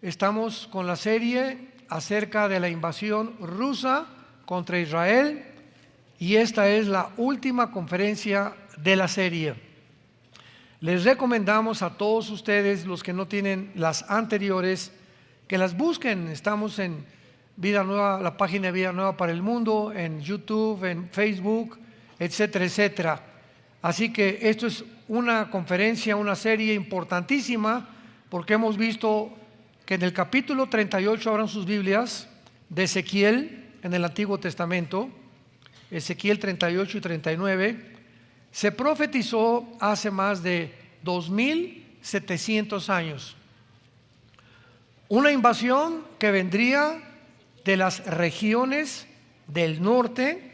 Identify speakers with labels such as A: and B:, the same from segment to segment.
A: Estamos con la serie acerca de la invasión rusa contra Israel y esta es la última conferencia de la serie. Les recomendamos a todos ustedes, los que no tienen las anteriores, que las busquen. Estamos en Vida Nueva, la página de Vida Nueva para el Mundo, en YouTube, en Facebook, etcétera, etcétera. Así que esto es una conferencia, una serie importantísima, porque hemos visto que en el capítulo 38, abran sus Biblias, de Ezequiel en el Antiguo Testamento, Ezequiel 38 y 39, se profetizó hace más de 2700 años. Una invasión que vendría de las regiones del norte,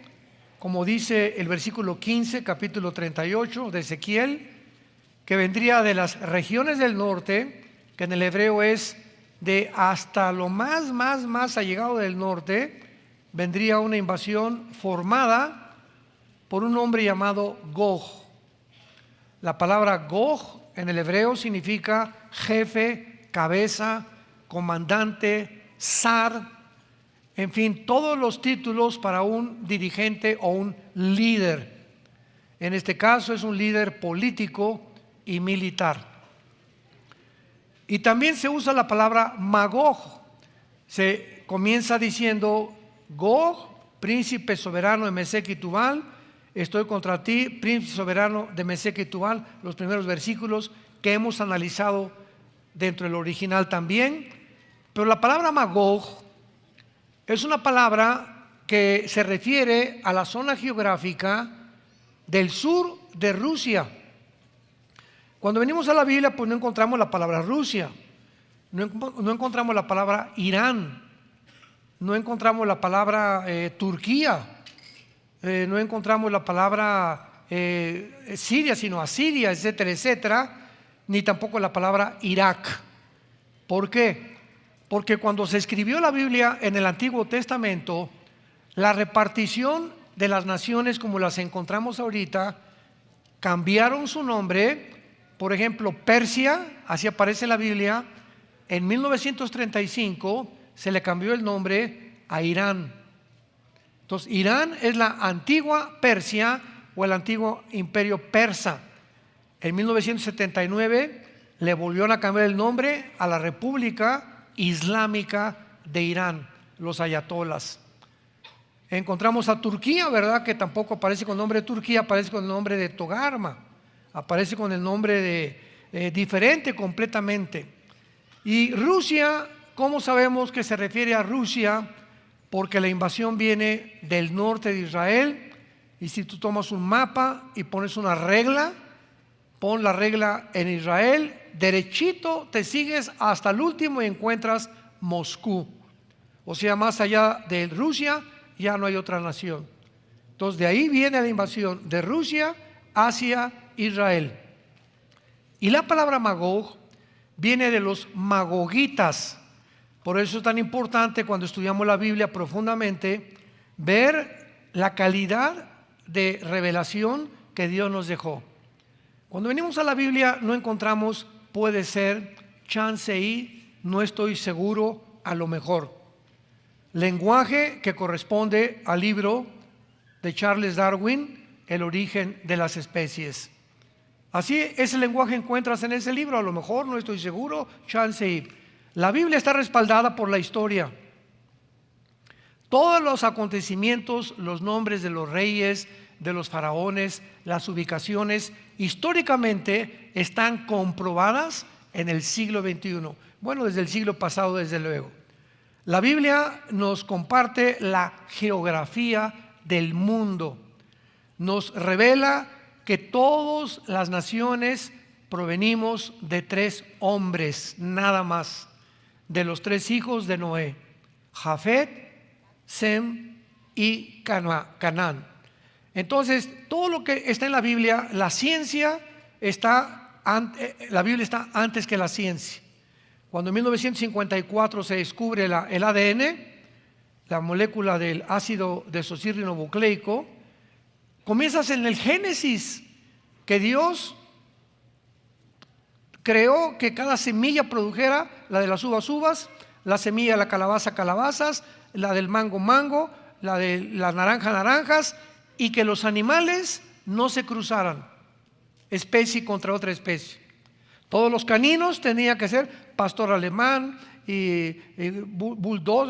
A: como dice el versículo 15, capítulo 38 de Ezequiel, que vendría de las regiones del norte, que en el hebreo es de hasta lo más allegado del norte. Vendría una invasión formada por un hombre llamado Gog. La palabra Gog en el hebreo significa jefe, cabeza, comandante, zar, en fin, todos los títulos para un dirigente o un líder. En este caso es un líder político y militar. Y también se usa la palabra Magog. Se comienza diciendo: Gog, príncipe soberano de Mesec y Tubal, estoy contra ti, príncipe soberano de Mesec y Tubal. Los primeros versículos que hemos analizado dentro del original también. Pero la palabra Magog es una palabra que se refiere a la zona geográfica del sur de Rusia. Cuando venimos a la Biblia, pues no encontramos la palabra Rusia, no encontramos la palabra Irán, no encontramos la palabra Turquía, no encontramos la palabra Siria, sino Asiria, etcétera, etcétera, ni tampoco la palabra Irak. ¿Por qué? Porque cuando se escribió la Biblia en el Antiguo Testamento, la repartición de las naciones como las encontramos ahorita cambiaron su nombre. Por ejemplo, Persia, así aparece en la Biblia, en 1935 se le cambió el nombre a Irán. Entonces, Irán es la antigua Persia o el antiguo imperio persa. En 1979 le volvieron a cambiar el nombre a la República Islámica de Irán, los ayatolas. Encontramos a Turquía, ¿verdad? Que tampoco aparece con el nombre de Turquía, aparece con el nombre de Togarma. Aparece con el nombre de diferente completamente. Y Rusia, ¿cómo sabemos que se refiere a Rusia? Porque la invasión viene del norte de Israel. Y si tú tomas un mapa y pones una regla, pon la regla en Israel, derechito te sigues hasta el último y encuentras Moscú. O sea, más allá de Rusia ya no hay otra nación. Entonces de ahí viene la invasión de Rusia hacia Israel. Y la palabra Magog viene de los magogitas. Por eso es tan importante, cuando estudiamos la Biblia profundamente, ver la calidad de revelación que Dios nos dejó. Cuando venimos a la Biblia no encontramos puede ser, chance y, no estoy seguro, a lo mejor. Lenguaje que corresponde al libro de Charles Darwin, El origen de las especies. Así, ese lenguaje encuentras en ese libro, a lo mejor, no estoy seguro, chance y. La Biblia está respaldada por la historia. Todos los acontecimientos, los nombres de los reyes, de los faraones, las ubicaciones, históricamente están comprobadas en el siglo XXI. Bueno, desde el siglo pasado, desde luego. La Biblia nos comparte la geografía del mundo. Nos revela que todas las naciones provenimos de 3 hombres, nada más, de los 3 hijos de Noé: Jafet, Sem y Canaán. Entonces, todo lo que está en la Biblia, la Biblia está antes que la ciencia. Cuando en 1954 se descubre el ADN, la molécula del ácido desoxirribonucleico, comienzas en el Génesis, que Dios creó que cada semilla produjera la de las uvas, uvas, la semilla de la calabaza, calabazas, la del mango, mango, la de la naranja, naranjas, y que los animales no se cruzaran, especie contra otra especie. Todos los caninos tenían que ser pastor alemán y bulldog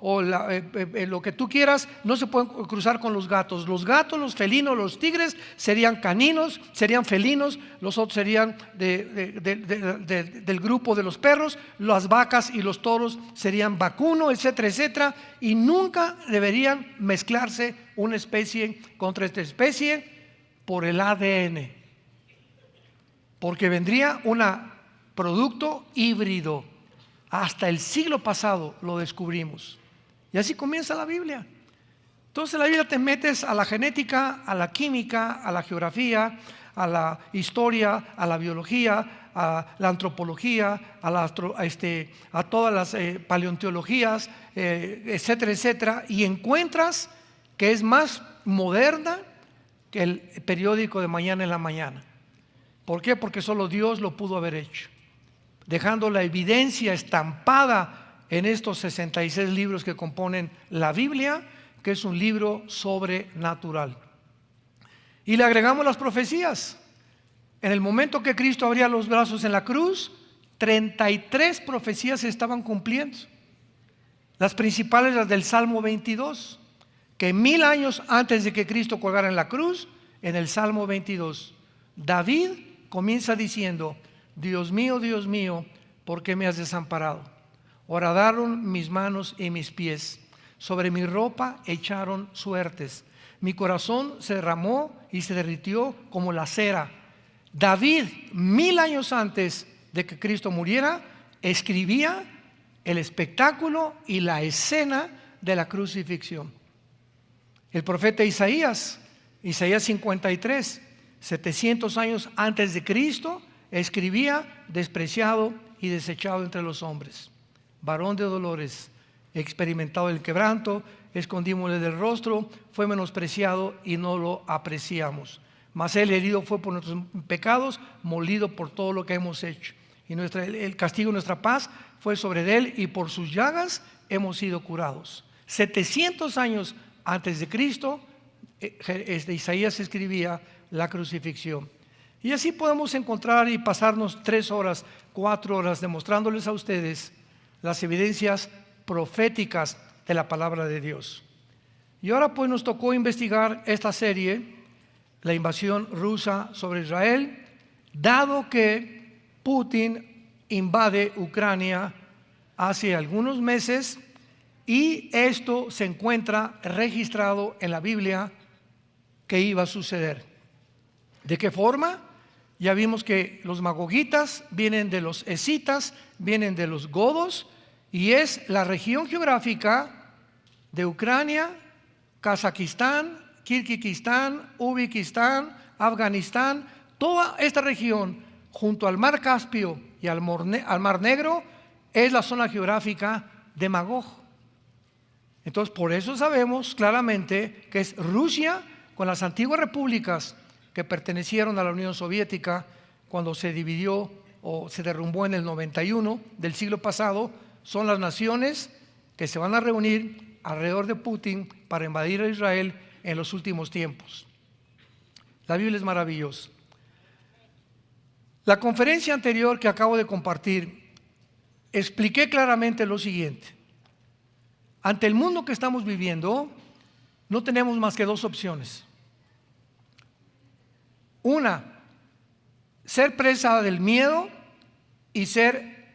A: o lo que tú quieras. No se pueden cruzar con los gatos. Los gatos, los felinos, los tigres serían caninos, serían felinos. Los otros serían del grupo de los perros. Las vacas y los toros serían vacuno, etcétera, etcétera. Y nunca deberían mezclarse una especie contra esta especie por el ADN, porque vendría un producto híbrido. Hasta el siglo pasado lo descubrimos. Y así comienza la Biblia. Entonces la Biblia te metes a la genética, a la química, a la geografía, a la historia, a la biología, a la antropología, a todas las paleontologías, etcétera, etcétera, y encuentras que es más moderna que el periódico de mañana en la mañana. ¿Por qué? Porque solo Dios lo pudo haber hecho, dejando la evidencia estampada en estos 66 libros que componen la Biblia, que es un libro sobrenatural. Y le agregamos las profecías. En el momento que Cristo abría los brazos en la cruz, 33 profecías se estaban cumpliendo. Las principales, las del Salmo 22, que 1000 años antes de que Cristo colgara en la cruz, en el Salmo 22, David comienza diciendo: Dios mío, ¿por qué me has desamparado? Horadaron mis manos y mis pies, sobre mi ropa echaron suertes, mi corazón se derramó y se derritió como la cera. David, 1000 años antes de que Cristo muriera, escribía el espectáculo y la escena de la crucifixión. El profeta Isaías 53, 700 años antes de Cristo, escribía: despreciado y desechado entre los hombres, varón de dolores, experimentado el quebranto, escondímosle del rostro, fue menospreciado y no lo apreciamos. Mas él herido fue por nuestros pecados, molido por todo lo que hemos hecho. Y el castigo de nuestra paz fue sobre él, y por sus llagas hemos sido curados. 700 años antes de Cristo, Isaías escribía la crucifixión. Y así podemos encontrar y pasarnos 3 horas, 4 horas demostrándoles a ustedes las evidencias proféticas de la palabra de Dios. Y ahora pues nos tocó investigar esta serie, la invasión rusa sobre Israel, dado que Putin invade Ucrania hace algunos meses, y esto se encuentra registrado en la Biblia que iba a suceder. ¿De qué forma? Ya vimos que los magogitas vienen de los escitas, vienen de los godos, y es la región geográfica de Ucrania, Kazajistán, Kirguistán, Uzbekistán, Afganistán. Toda esta región junto al mar Caspio y al mar Negro es la zona geográfica de Magog. Entonces por eso sabemos claramente que es Rusia con las antiguas repúblicas que pertenecieron a la Unión Soviética cuando se dividió o se derrumbó en el 91 del siglo pasado. Son las naciones que se van a reunir alrededor de Putin para invadir a Israel en los últimos tiempos. La Biblia es maravillosa. La conferencia anterior que acabo de compartir, expliqué claramente lo siguiente: ante el mundo que estamos viviendo, no tenemos más que 2 opciones. Una, ser presa del miedo, y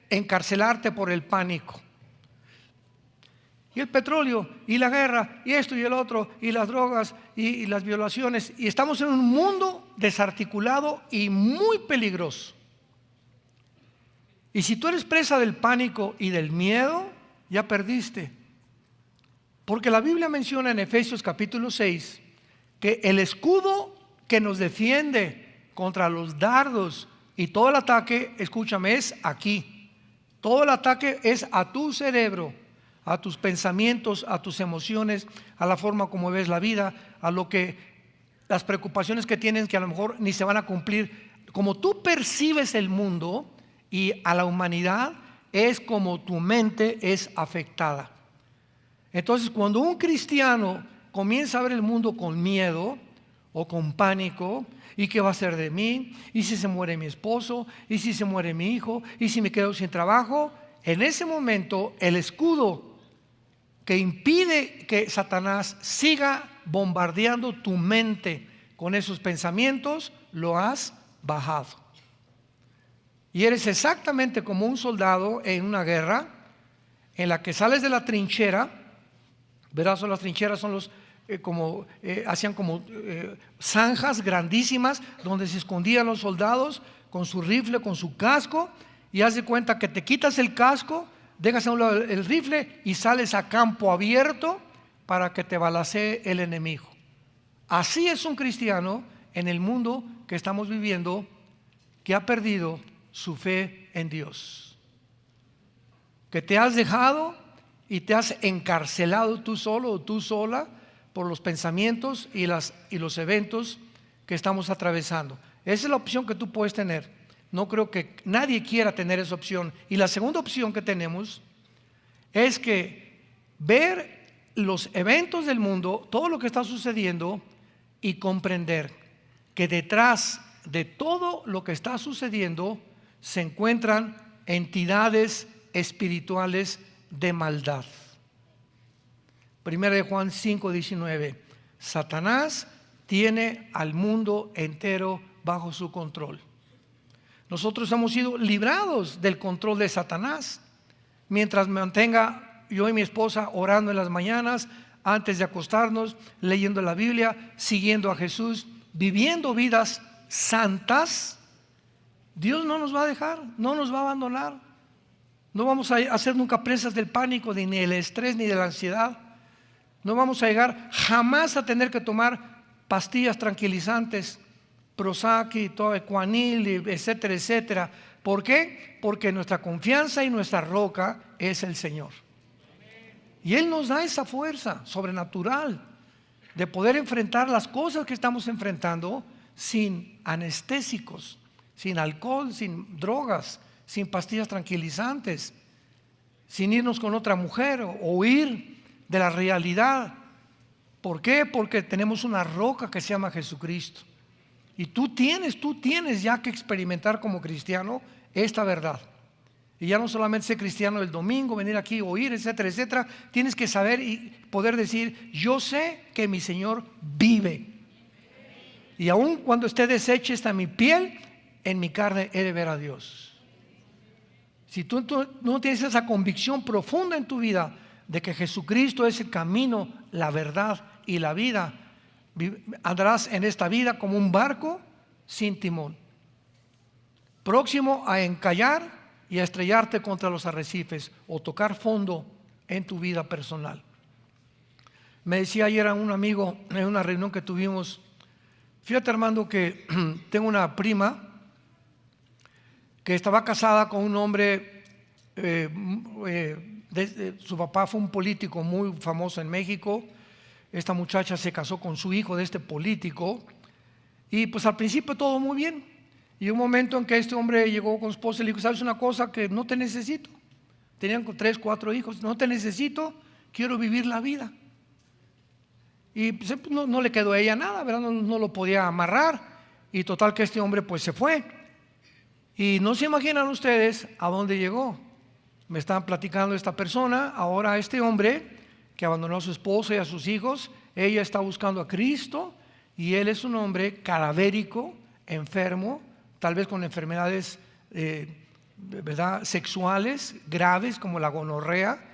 A: encarcelarte por el pánico. Y el petróleo, y la guerra, y esto y el otro, y las drogas, y las violaciones. Y estamos en un mundo desarticulado y muy peligroso. Y si tú eres presa del pánico y del miedo, ya perdiste. Porque la Biblia menciona en Efesios capítulo 6 que el escudo que nos defiende contra los dardos y todo el ataque, escúchame, es aquí. Todo el ataque es a tu cerebro, a tus pensamientos, a tus emociones, a la forma como ves la vida, a las preocupaciones que tienes que a lo mejor ni se van a cumplir. Como tú percibes el mundo, y a la humanidad es como tu mente es afectada. Entonces, cuando un cristiano comienza a ver el mundo con miedo o con pánico, ¿y qué va a ser de mí? ¿Y si se muere mi esposo? ¿Y si se muere mi hijo? ¿Y si me quedo sin trabajo? En ese momento, el escudo que impide que Satanás siga bombardeando tu mente con esos pensamientos, lo has bajado. Y eres exactamente como un soldado en una guerra en la que sales de la trinchera. Verás, las trincheras son hacían como zanjas grandísimas donde se escondían los soldados con su rifle, con su casco, y haz de cuenta que te quitas el casco, dejas a un lado el rifle y sales a campo abierto para que te balacee el enemigo. Así es un cristiano en el mundo que estamos viviendo, que ha perdido su fe en Dios, que te has dejado y te has encarcelado tú solo o tú sola por los pensamientos y los eventos que estamos atravesando. Esa es la opción que tú puedes tener. No creo que nadie quiera tener esa opción. Y la segunda opción que tenemos es que ver los eventos del mundo, todo lo que está sucediendo, y comprender que detrás de todo lo que está sucediendo se encuentran entidades espirituales de maldad. Primera de Juan 5:19. Satanás tiene al mundo entero bajo su control. Nosotros hemos sido librados del control de Satanás. Mientras me mantenga yo y mi esposa orando en las mañanas, antes de acostarnos, leyendo la Biblia, siguiendo a Jesús, viviendo vidas santas, Dios no nos va a dejar, no nos va a abandonar. No vamos a hacer nunca presas del pánico, ni del estrés, ni de la ansiedad. No vamos a llegar jamás a tener que tomar pastillas tranquilizantes, Prozac y todo, Ecuanil, etcétera, etcétera. ¿Por qué? Porque nuestra confianza y nuestra roca es el Señor. Y Él nos da esa fuerza sobrenatural de poder enfrentar las cosas que estamos enfrentando sin anestésicos, sin alcohol, sin drogas, sin pastillas tranquilizantes, sin irnos con otra mujer o huir de la realidad. ¿Por qué? Porque tenemos una roca que se llama Jesucristo. Y tú tienes ya que experimentar como cristiano esta verdad. Y ya no solamente ser cristiano el domingo, venir aquí, oír, etcétera, etcétera. Tienes que saber y poder decir: yo sé que mi Señor vive. Y aun cuando esté deshecha esta mi piel, en mi carne he de ver a Dios. Si tú no tienes esa convicción profunda en tu vida de que Jesucristo es el camino, la verdad y la vida, andarás en esta vida como un barco sin timón, próximo a encallar y a estrellarte contra los arrecifes o tocar fondo en tu vida personal. Me decía ayer a un amigo en una reunión que tuvimos: fíjate, Armando, que tengo una prima que estaba casada con un hombre, su papá fue un político muy famoso en México. Esta muchacha se casó con su hijo de este político, y pues al principio todo muy bien. Y un momento en que este hombre llegó con su esposa y le dijo: ¿sabes una cosa? Que no te necesito. Tenían 3, 4 hijos. No te necesito, quiero vivir la vida. Y pues no le quedó a ella nada, ¿verdad? No lo podía amarrar. Y total que este hombre pues se fue. Y no se imaginan ustedes a dónde llegó. Me estaban platicando esta persona. Ahora este hombre que abandonó a su esposa y a sus hijos, ella está buscando a Cristo, y él es un hombre cadavérico, enfermo, tal vez con enfermedades ¿verdad?, sexuales graves como la gonorrea,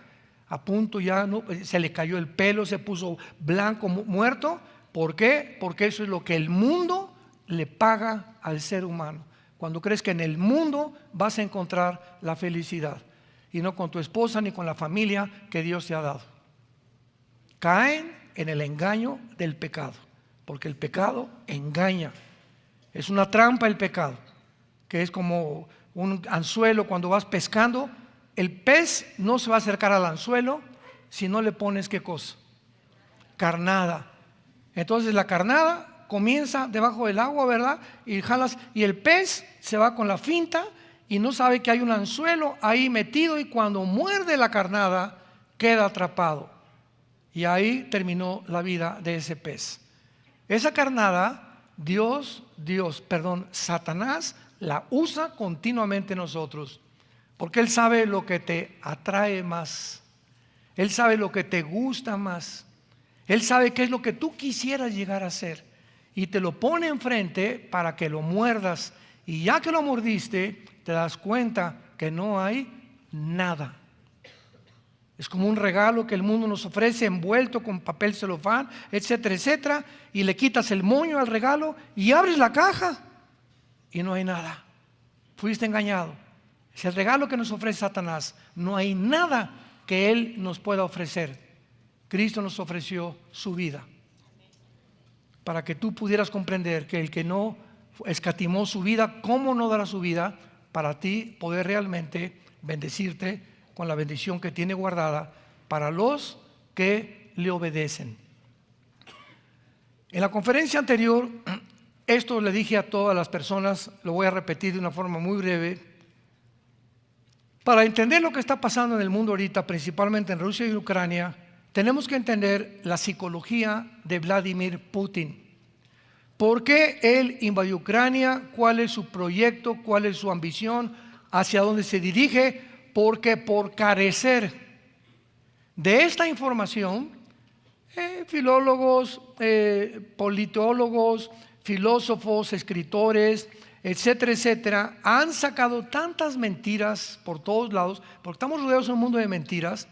A: a punto ya se le cayó el pelo, se puso blanco, muerto. ¿Por qué? Porque eso es lo que el mundo le paga al ser humano. Cuando crees que en el mundo vas a encontrar la felicidad, y no con tu esposa ni con la familia que Dios te ha dado. Caen en el engaño del pecado, porque el pecado engaña. Es una trampa el pecado, que es como un anzuelo cuando vas pescando. El pez no se va a acercar al anzuelo si no le pones ¿qué cosa? Carnada. Entonces la carnada comienza debajo del agua, ¿verdad? Y jalas, y el pez se va con la finta y no sabe que hay un anzuelo ahí metido, y cuando muerde la carnada queda atrapado. Y ahí terminó la vida de ese pez. Esa carnada, Satanás la usa continuamente en nosotros, porque él sabe lo que te atrae más, él sabe lo que te gusta más, él sabe qué es lo que tú quisieras llegar a ser, y te lo pone enfrente para que lo muerdas, y ya que lo mordiste te das cuenta que no hay nada. Es como un regalo que el mundo nos ofrece envuelto con papel celofán, etcétera, etcétera, y le quitas el moño al regalo y abres la caja y no hay nada. Fuiste engañado. Es el regalo que nos ofrece Satanás. No hay nada que él nos pueda ofrecer. Cristo nos ofreció su vida para que tú pudieras comprender que el que no escatimó su vida, ¿cómo no dará su vida para ti poder realmente bendecirte con la bendición que tiene guardada para los que le obedecen? En la conferencia anterior, esto le dije a todas las personas, lo voy a repetir de una forma muy breve. Para entender lo que está pasando en el mundo ahorita, principalmente en Rusia y Ucrania, tenemos que entender la psicología de Vladimir Putin. ¿Por qué él invadió Ucrania? ¿Cuál es su proyecto? ¿Cuál es su ambición? ¿Hacia dónde se dirige? Porque por carecer de esta información, filólogos, politólogos, filósofos, escritores, etcétera, etcétera, han sacado tantas mentiras por todos lados, porque estamos rodeados de un mundo de mentiras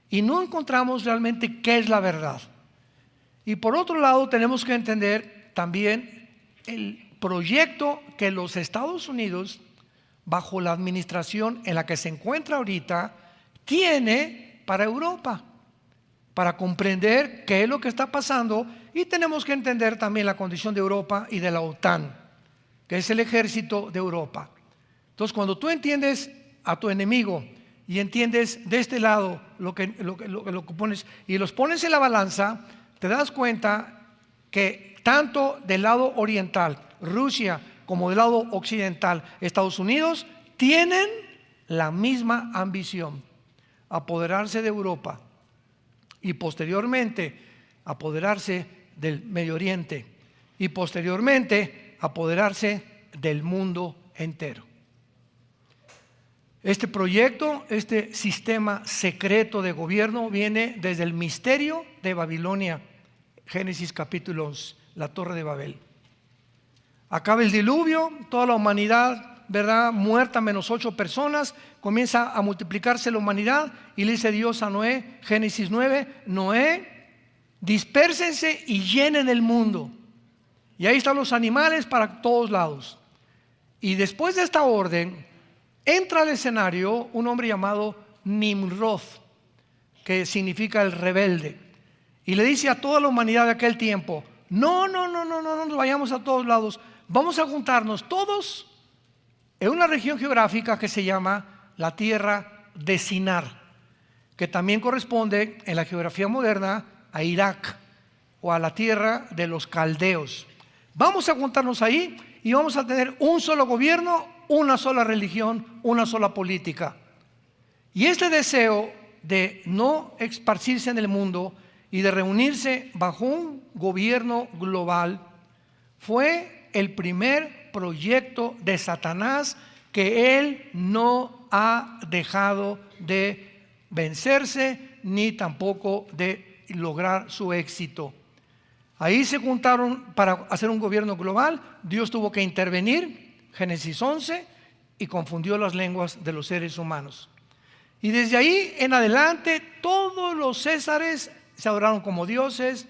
A: y no encontramos realmente qué es la verdad. Y por otro lado tenemos que entender también el proyecto que los Estados Unidos, bajo la administración en la que se encuentra ahorita, tiene para Europa, para comprender qué es lo que está pasando. Y tenemos que entender también la condición de Europa y de la OTAN, que es el ejército de Europa. Entonces, cuando tú entiendes a tu enemigo y entiendes de este lado lo que pones y los pones en la balanza, te das cuenta que tanto del lado oriental, Rusia, como del lado occidental, Estados Unidos, tienen la misma ambición: apoderarse de Europa y posteriormente apoderarse del Medio Oriente y posteriormente apoderarse del mundo entero. Este proyecto, este sistema secreto de gobierno viene desde el misterio de Babilonia, Génesis capítulo 11, la Torre de Babel. Acaba el diluvio, toda la humanidad, ¿verdad?, muerta menos 8 personas, comienza a multiplicarse la humanidad y le dice Dios a Noé, Génesis 9, Noé, dispérsense y llenen el mundo. Y ahí están los animales para todos lados. Y después de esta orden, entra al escenario un hombre llamado Nimrod, que significa el rebelde, y le dice a toda la humanidad de aquel tiempo: no nos vayamos a todos lados, vamos a juntarnos todos en una región geográfica que se llama la tierra de Sinar, que también corresponde en la geografía moderna a Irak o a la tierra de los caldeos. Vamos a juntarnos ahí y vamos a tener un solo gobierno, una sola religión, una sola política. Y este deseo de no esparcirse en el mundo y de reunirse bajo un gobierno global fue el primer proyecto de Satanás, que él no ha dejado de vencerse ni tampoco de lograr su éxito. Ahí se juntaron para hacer un gobierno global. Dios tuvo que intervenir, Génesis 11, y confundió las lenguas de los seres humanos. Y desde ahí en adelante todos los césares se adoraron como dioses.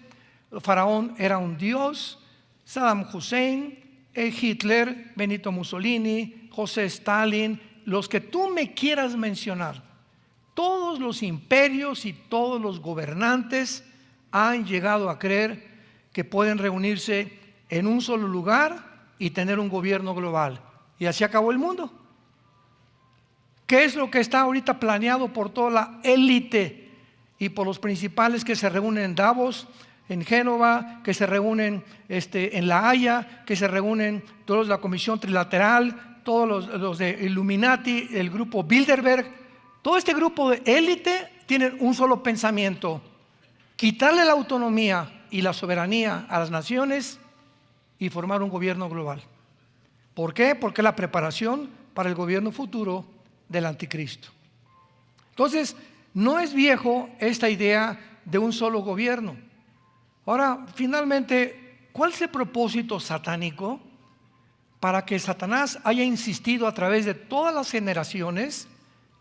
A: El faraón era un dios, Saddam Hussein, Hitler, Benito Mussolini, José Stalin, los que tú me quieras mencionar. Todos los imperios y todos los gobernantes han llegado a creer que pueden reunirse en un solo lugar y tener un gobierno global. Y así acabó el mundo. ¿Qué es lo que está ahorita planeado por toda la élite y por los principales que se reúnen en Davos, en Génova, que se reúnen en La Haya, que se reúnen todos la Comisión Trilateral, todos los de Illuminati, el grupo Bilderberg, todo este grupo de élite tienen un solo pensamiento: quitarle la autonomía y la soberanía a las naciones y formar un gobierno global. ¿Por qué? Porque es la preparación para el gobierno futuro del anticristo. Entonces, no es viejo esta idea de un solo gobierno. Ahora, finalmente, ¿cuál es el propósito satánico para que Satanás haya insistido a través de todas las generaciones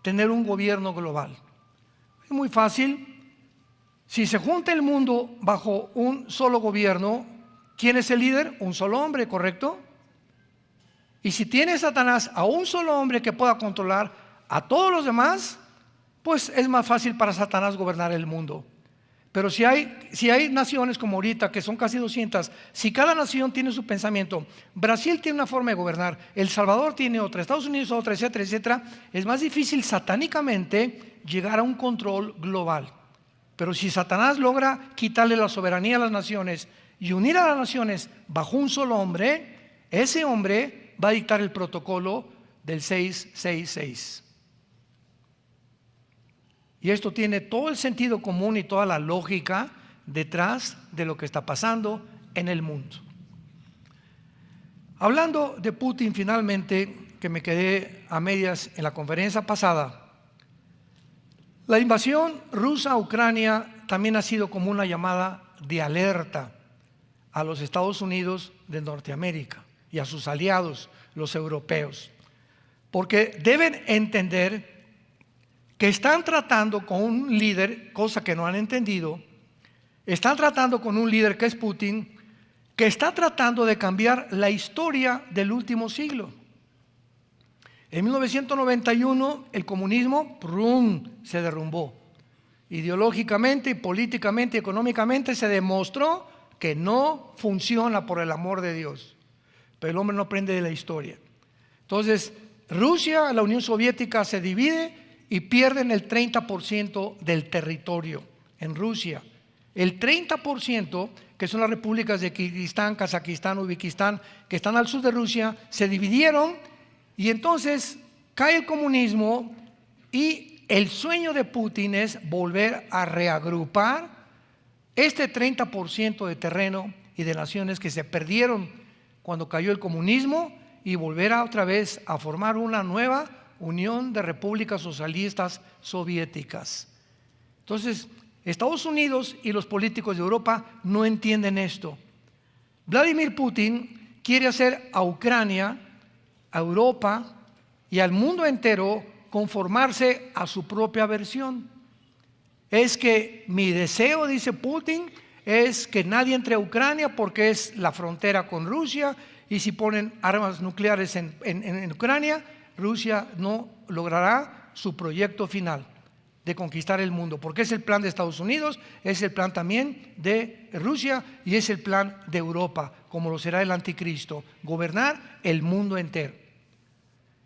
A: tener un gobierno global? Es muy fácil. Si se junta el mundo bajo un solo gobierno, ¿quién es el líder? Un solo hombre, ¿correcto? Y si tiene Satanás a un solo hombre que pueda controlar a todos los demás, pues es más fácil para Satanás gobernar el mundo. Pero si hay naciones como ahorita, que son casi 200, si cada nación tiene su pensamiento, Brasil tiene una forma de gobernar, El Salvador tiene otra, Estados Unidos otra, etcétera, etcétera, es más difícil satánicamente llegar a un control global. Pero si Satanás logra quitarle la soberanía a las naciones y unir a las naciones bajo un solo hombre, ese hombre va a dictar el protocolo del 666. Y esto tiene todo el sentido común y toda la lógica detrás de lo que está pasando en el mundo. Hablando de Putin, finalmente, que me quedé a medias en la conferencia pasada, la invasión rusa a Ucrania también ha sido como una llamada de alerta a los Estados Unidos de Norteamérica y a sus aliados, los europeos, porque deben entender que están tratando con un líder, cosa que no han entendido, están tratando con un líder que es Putin, que está tratando de cambiar la historia del último siglo. En 1991 el comunismo se derrumbó. Ideológicamente, políticamente, económicamente se demostró que no funciona, por el amor de Dios. Pero el hombre no aprende de la historia. Entonces, Rusia, la Unión Soviética se divide y pierden el 30% del territorio en Rusia. El 30%, que son las repúblicas de Kirguistán, Kazajistán, Uzbekistán, que están al sur de Rusia, se dividieron y entonces cae el comunismo y el sueño de Putin es volver a reagrupar este 30% de terreno y de naciones que se perdieron cuando cayó el comunismo y volver otra vez a formar una nueva Unión de Repúblicas Socialistas Soviéticas. Entonces, Estados Unidos y los políticos de Europa no entienden esto. Vladimir Putin quiere hacer a Ucrania, a Europa y al mundo entero conformarse a su propia versión. Es que mi deseo, dice Putin, es que nadie entre a Ucrania porque es la frontera con Rusia, y si ponen armas nucleares en Ucrania, Rusia no logrará su proyecto final de conquistar el mundo, porque es el plan de Estados Unidos, es el plan también de Rusia y es el plan de Europa, como lo será el anticristo, gobernar el mundo entero.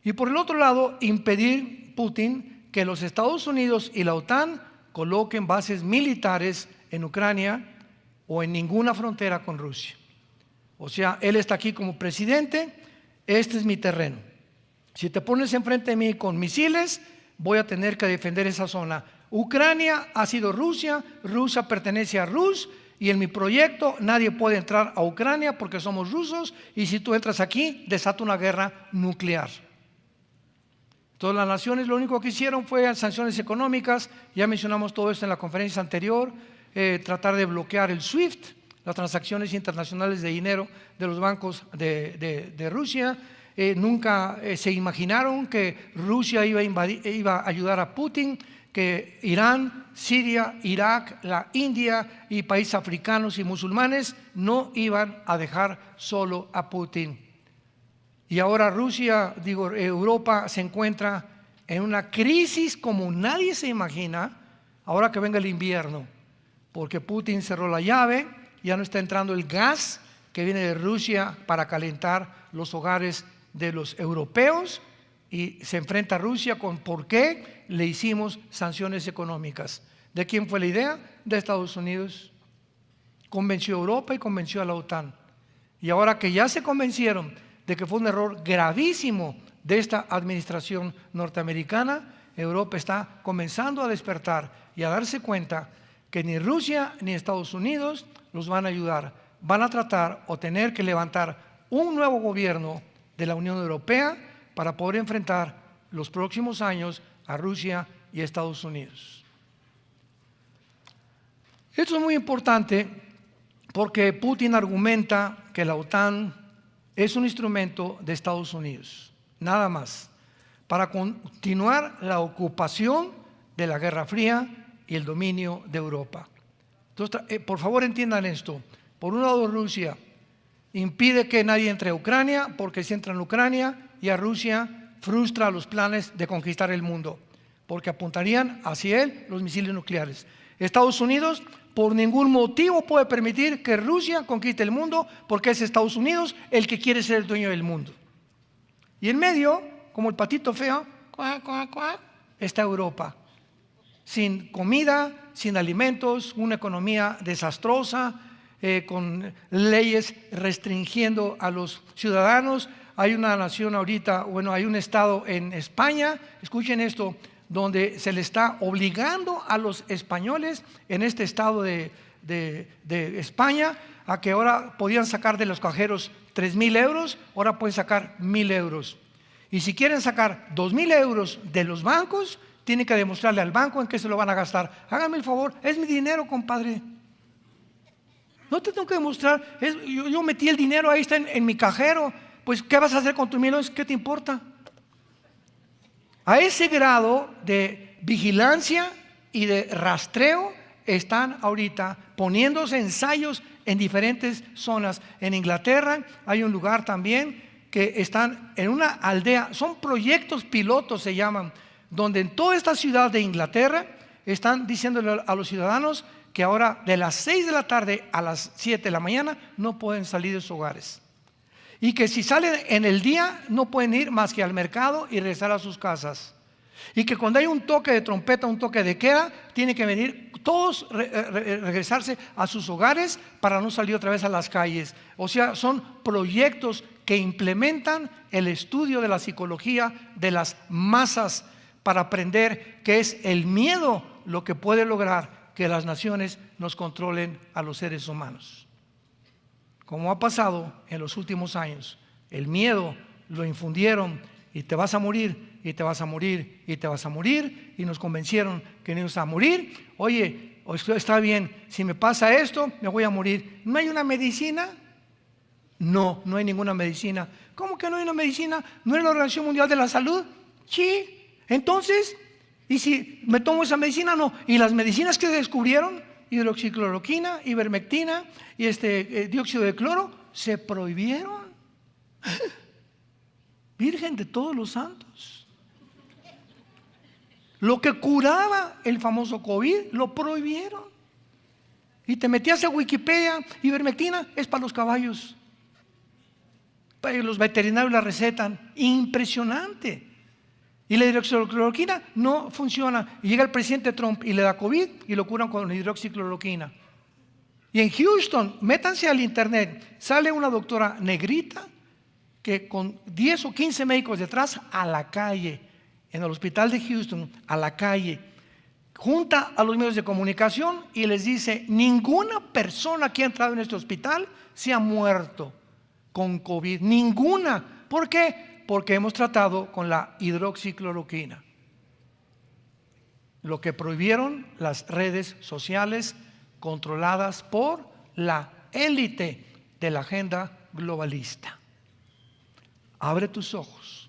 A: Y por el otro lado, impedir Putin que los Estados Unidos y la OTAN coloquen bases militares en Ucrania o en ninguna frontera con Rusia. O sea, él está aquí como presidente, este es mi terreno. Si te pones enfrente de mí con misiles, voy a tener que defender esa zona. Ucrania ha sido Rusia, Rusia pertenece a Rus, y en mi proyecto nadie puede entrar a Ucrania porque somos rusos, y si tú entras aquí, desata una guerra nuclear. Todas las naciones lo único que hicieron fue sanciones económicas, ya mencionamos todo esto en la conferencia anterior, tratar de bloquear el SWIFT, las transacciones internacionales de dinero de los bancos de Rusia. Nunca se imaginaron que Rusia iba a ayudar a Putin, que Irán, Siria, Irak, la India y países africanos y musulmanes no iban a dejar solo a Putin. Y ahora Europa se encuentra en una crisis como nadie se imagina, ahora que venga el invierno, porque Putin cerró la llave, ya no está entrando el gas que viene de Rusia para calentar los hogares de los europeos, y se enfrenta a Rusia con por qué le hicimos sanciones económicas. ¿De quién fue la idea? De Estados Unidos. Convenció a Europa y convenció a la OTAN. Y ahora que ya se convencieron de que fue un error gravísimo de esta administración norteamericana, Europa está comenzando a despertar y a darse cuenta que ni Rusia ni Estados Unidos los van a ayudar. Van a tratar o tener que levantar un nuevo gobierno de la Unión Europea para poder enfrentar los próximos años a Rusia y a Estados Unidos. Esto es muy importante porque Putin argumenta que la OTAN es un instrumento de Estados Unidos, nada más, para continuar la ocupación de la Guerra Fría y el dominio de Europa. Entonces, por favor entiendan esto. Por un lado, Rusia impide que nadie entre a Ucrania, porque si entra en Ucrania, y a Rusia frustra los planes de conquistar el mundo, porque apuntarían hacia él los misiles nucleares. Estados Unidos por ningún motivo puede permitir que Rusia conquiste el mundo, porque es Estados Unidos el que quiere ser el dueño del mundo. Y en medio, como el patito feo, está Europa, sin comida, sin alimentos, una economía desastrosa, con leyes restringiendo a los ciudadanos. Hay una nación ahorita, bueno, hay un estado en España, escuchen esto, donde se le está obligando a los españoles en este estado de España a que ahora podían sacar de los cajeros 3,000 euros, ahora pueden sacar 1,000 euros. Y si quieren sacar 2,000 euros de los bancos, tienen que demostrarle al banco en qué se lo van a gastar. Háganme el favor, es mi dinero, compadre. No te tengo que demostrar, yo metí el dinero, ahí está en mi cajero. Pues, ¿qué vas a hacer con tus 1,000 euros? ¿Qué te importa? A ese grado de vigilancia y de rastreo están ahorita poniéndose ensayos en diferentes zonas. En Inglaterra hay un lugar también que están en una aldea, son proyectos pilotos se llaman, donde en toda esta ciudad de Inglaterra están diciéndole a los ciudadanos que ahora de las 6 de la tarde a las 7 de la mañana no pueden salir de sus hogares. Y que si salen en el día no pueden ir más que al mercado y regresar a sus casas. Y que cuando hay un toque de trompeta, un toque de queda, tienen que venir todos regresarse a sus hogares para no salir otra vez a las calles. O sea, son proyectos que implementan el estudio de la psicología de las masas para aprender que es el miedo lo que puede lograr que las naciones nos controlen a los seres humanos. Como ha pasado en los últimos años, el miedo lo infundieron y te vas a morir, y te vas a morir, y te vas a morir, y nos convencieron que no íbamos a morir. Oye, está bien, si me pasa esto, me voy a morir. ¿No hay una medicina? No, no hay ninguna medicina. ¿Cómo que no hay una medicina? ¿No es la Organización Mundial de la Salud? Sí. Entonces, ¿y si me tomo esa medicina? No. ¿Y las medicinas que se descubrieron? Hidroxicloroquina, ivermectina y dióxido de cloro se prohibieron. Virgen de todos los santos. Lo que curaba el famoso COVID lo prohibieron. Y te metías a Wikipedia, ivermectina es para los caballos. Los veterinarios la recetan. Impresionante. Y la hidroxicloroquina no funciona. Y llega el presidente Trump y le da COVID y lo curan con hidroxicloroquina. Y en Houston, métanse al internet, sale una doctora negrita que con 10 o 15 médicos detrás a la calle, en el hospital de Houston, a la calle, junta a los medios de comunicación y les dice: ninguna persona que ha entrado en este hospital se ha muerto con COVID. Ninguna. ¿Por qué? Porque hemos tratado con la hidroxicloroquina. Lo que prohibieron las redes sociales controladas por la élite de la agenda globalista. Abre tus ojos,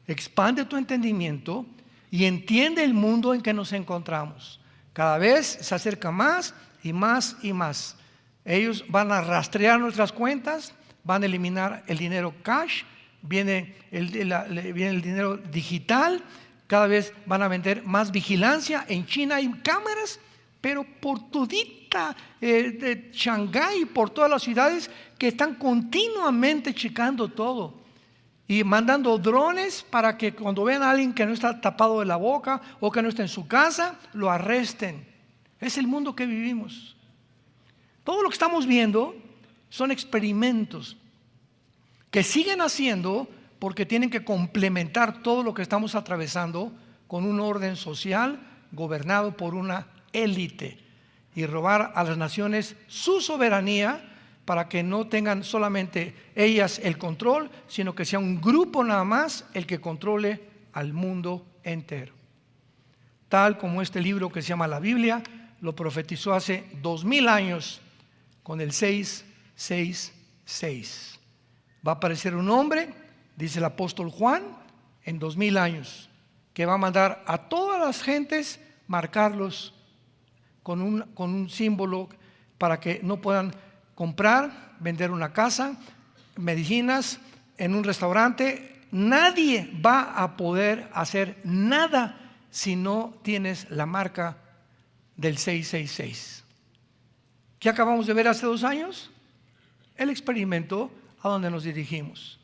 A: expande tu entendimiento y entiende el mundo en que nos encontramos. Cada vez se acerca más y más y más. Ellos van a rastrear nuestras cuentas, van a eliminar el dinero cash, viene el dinero digital, cada vez van a vender más vigilancia. En China hay cámaras, pero por todita de Shanghái, por todas las ciudades, que están continuamente checando todo y mandando drones para que cuando vean a alguien que no está tapado de la boca o que no está en su casa, lo arresten. Es el mundo que vivimos. Todo lo que estamos viendo son experimentos que siguen haciendo porque tienen que complementar todo lo que estamos atravesando con un orden social gobernado por una élite y robar a las naciones su soberanía para que no tengan solamente ellas el control, sino que sea un grupo nada más el que controle al mundo entero. Tal como este libro que se llama la Biblia lo profetizó hace 2000 años con el 666. Va a aparecer un hombre, dice el apóstol Juan, en 2000 años, que va a mandar a todas las gentes marcarlos con un símbolo para que no puedan comprar, vender una casa, medicinas, en un restaurante. Nadie va a poder hacer nada si no tienes la marca del 666. ¿Qué acabamos de ver hace 2 años? El experimento a donde nos dirigimos.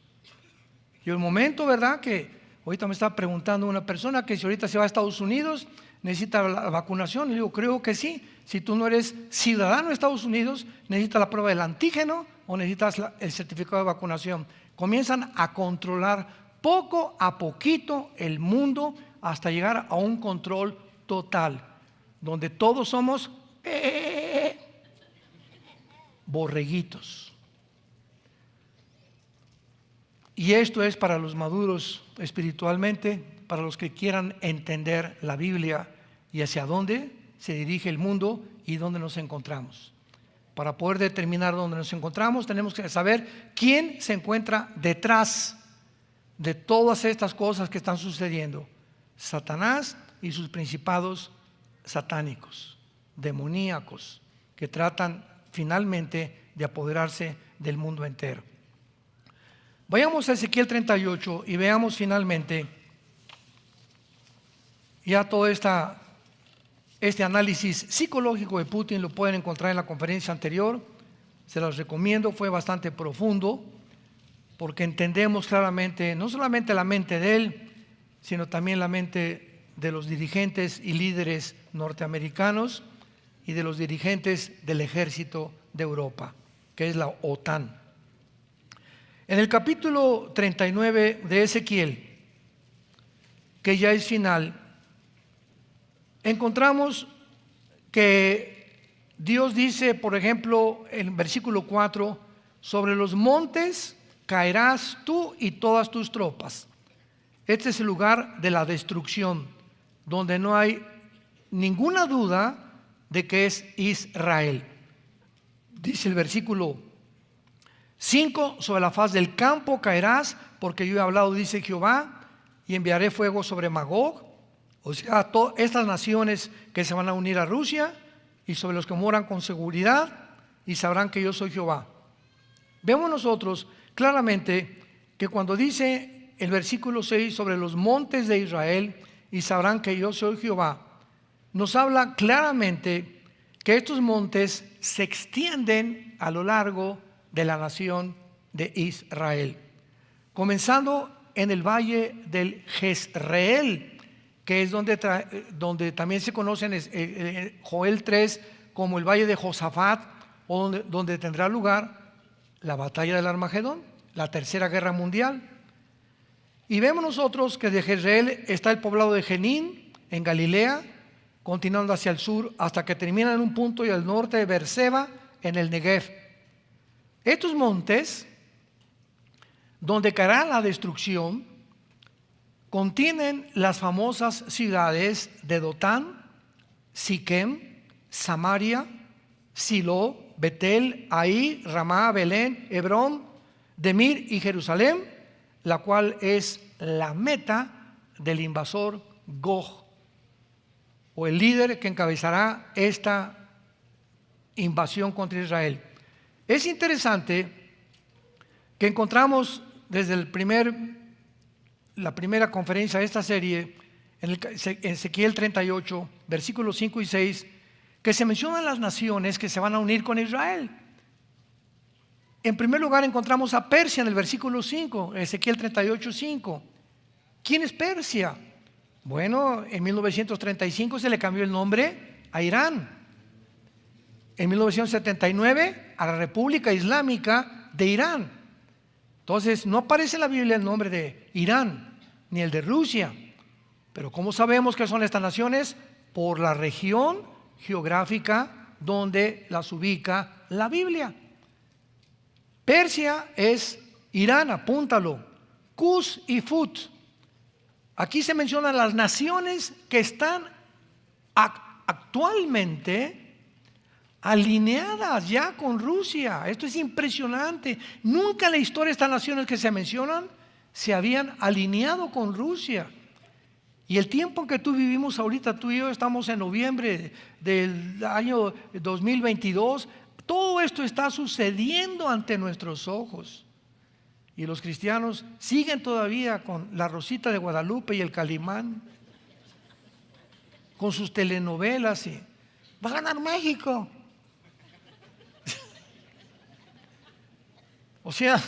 A: Y el momento, ¿verdad? Que ahorita me está preguntando una persona que si ahorita se va a Estados Unidos necesita la vacunación. Y le digo, creo que sí. Si tú no eres ciudadano de Estados Unidos, necesitas la prueba del antígeno o necesitas el certificado de vacunación. Comienzan a controlar poco a poquito el mundo hasta llegar a un control total, donde todos somos borreguitos. Y esto es para los maduros espiritualmente, para los que quieran entender la Biblia y hacia dónde se dirige el mundo y dónde nos encontramos. Para poder determinar dónde nos encontramos, tenemos que saber quién se encuentra detrás de todas estas cosas que están sucediendo. Satanás y sus principados satánicos, demoníacos, que tratan finalmente de apoderarse del mundo entero. Vayamos a Ezequiel 38 y veamos finalmente ya todo este análisis psicológico de Putin. Lo pueden encontrar en la conferencia anterior, se los recomiendo, fue bastante profundo, porque entendemos claramente no solamente la mente de él, sino también la mente de los dirigentes y líderes norteamericanos y de los dirigentes del ejército de Europa, que es la OTAN. En el capítulo 39 de Ezequiel, que ya es final, encontramos que Dios dice, por ejemplo, en versículo 4, sobre los montes caerás tú y todas tus tropas. Este es el lugar de la destrucción, donde no hay ninguna duda de que es Israel. Dice el versículo 5, sobre la faz del campo caerás, porque yo he hablado, dice Jehová, y enviaré fuego sobre Magog, o sea, todas estas naciones que se van a unir a Rusia, y sobre los que moran con seguridad, y sabrán que yo soy Jehová. Vemos nosotros claramente que cuando dice el versículo 6 sobre los montes de Israel, y sabrán que yo soy Jehová, nos habla claramente que estos montes se extienden a lo largo de la nación de Israel, comenzando en el valle del Jezreel, que es donde también se conoce en Joel 3 como el valle de Josafat, o donde tendrá lugar la batalla del Armagedón, la tercera guerra mundial. Y vemos nosotros que de Jezreel está el poblado de Jenín en Galilea, continuando hacia el sur hasta que termina en un punto y al norte de Beerseba en el Negev. Estos montes, donde caerá la destrucción, contienen las famosas ciudades de Dotán, Siquem, Samaria, Silo, Betel, Ahí, Ramá, Belén, Hebrón, Demir y Jerusalén, la cual es la meta del invasor Gog, o el líder que encabezará esta invasión contra Israel. Es interesante que encontramos desde la primera conferencia de esta serie, en Ezequiel 38, versículos 5 y 6, que se mencionan las naciones que se van a unir con Israel. En primer lugar encontramos a Persia en el versículo 5, Ezequiel 38, 5. ¿Quién es Persia? Bueno, en 1935 se le cambió el nombre a Irán. En 1979 a la República Islámica de Irán. Entonces, no aparece en la Biblia el nombre de Irán, ni el de Rusia. Pero ¿cómo sabemos que son estas naciones? Por la región geográfica donde las ubica la Biblia. Persia es Irán, apúntalo. Cus y Fut. Aquí se mencionan las naciones que están actualmente alineadas ya con Rusia. Esto es impresionante. Nunca en la historia estas naciones que se mencionan se habían alineado con Rusia. Y el tiempo en que tú vivimos ahorita, tú y yo estamos en noviembre del año 2022, todo esto está sucediendo ante nuestros ojos. Y los cristianos siguen todavía con la Rosita de Guadalupe y el Calimán, con sus telenovelas y va a ganar México. O sea,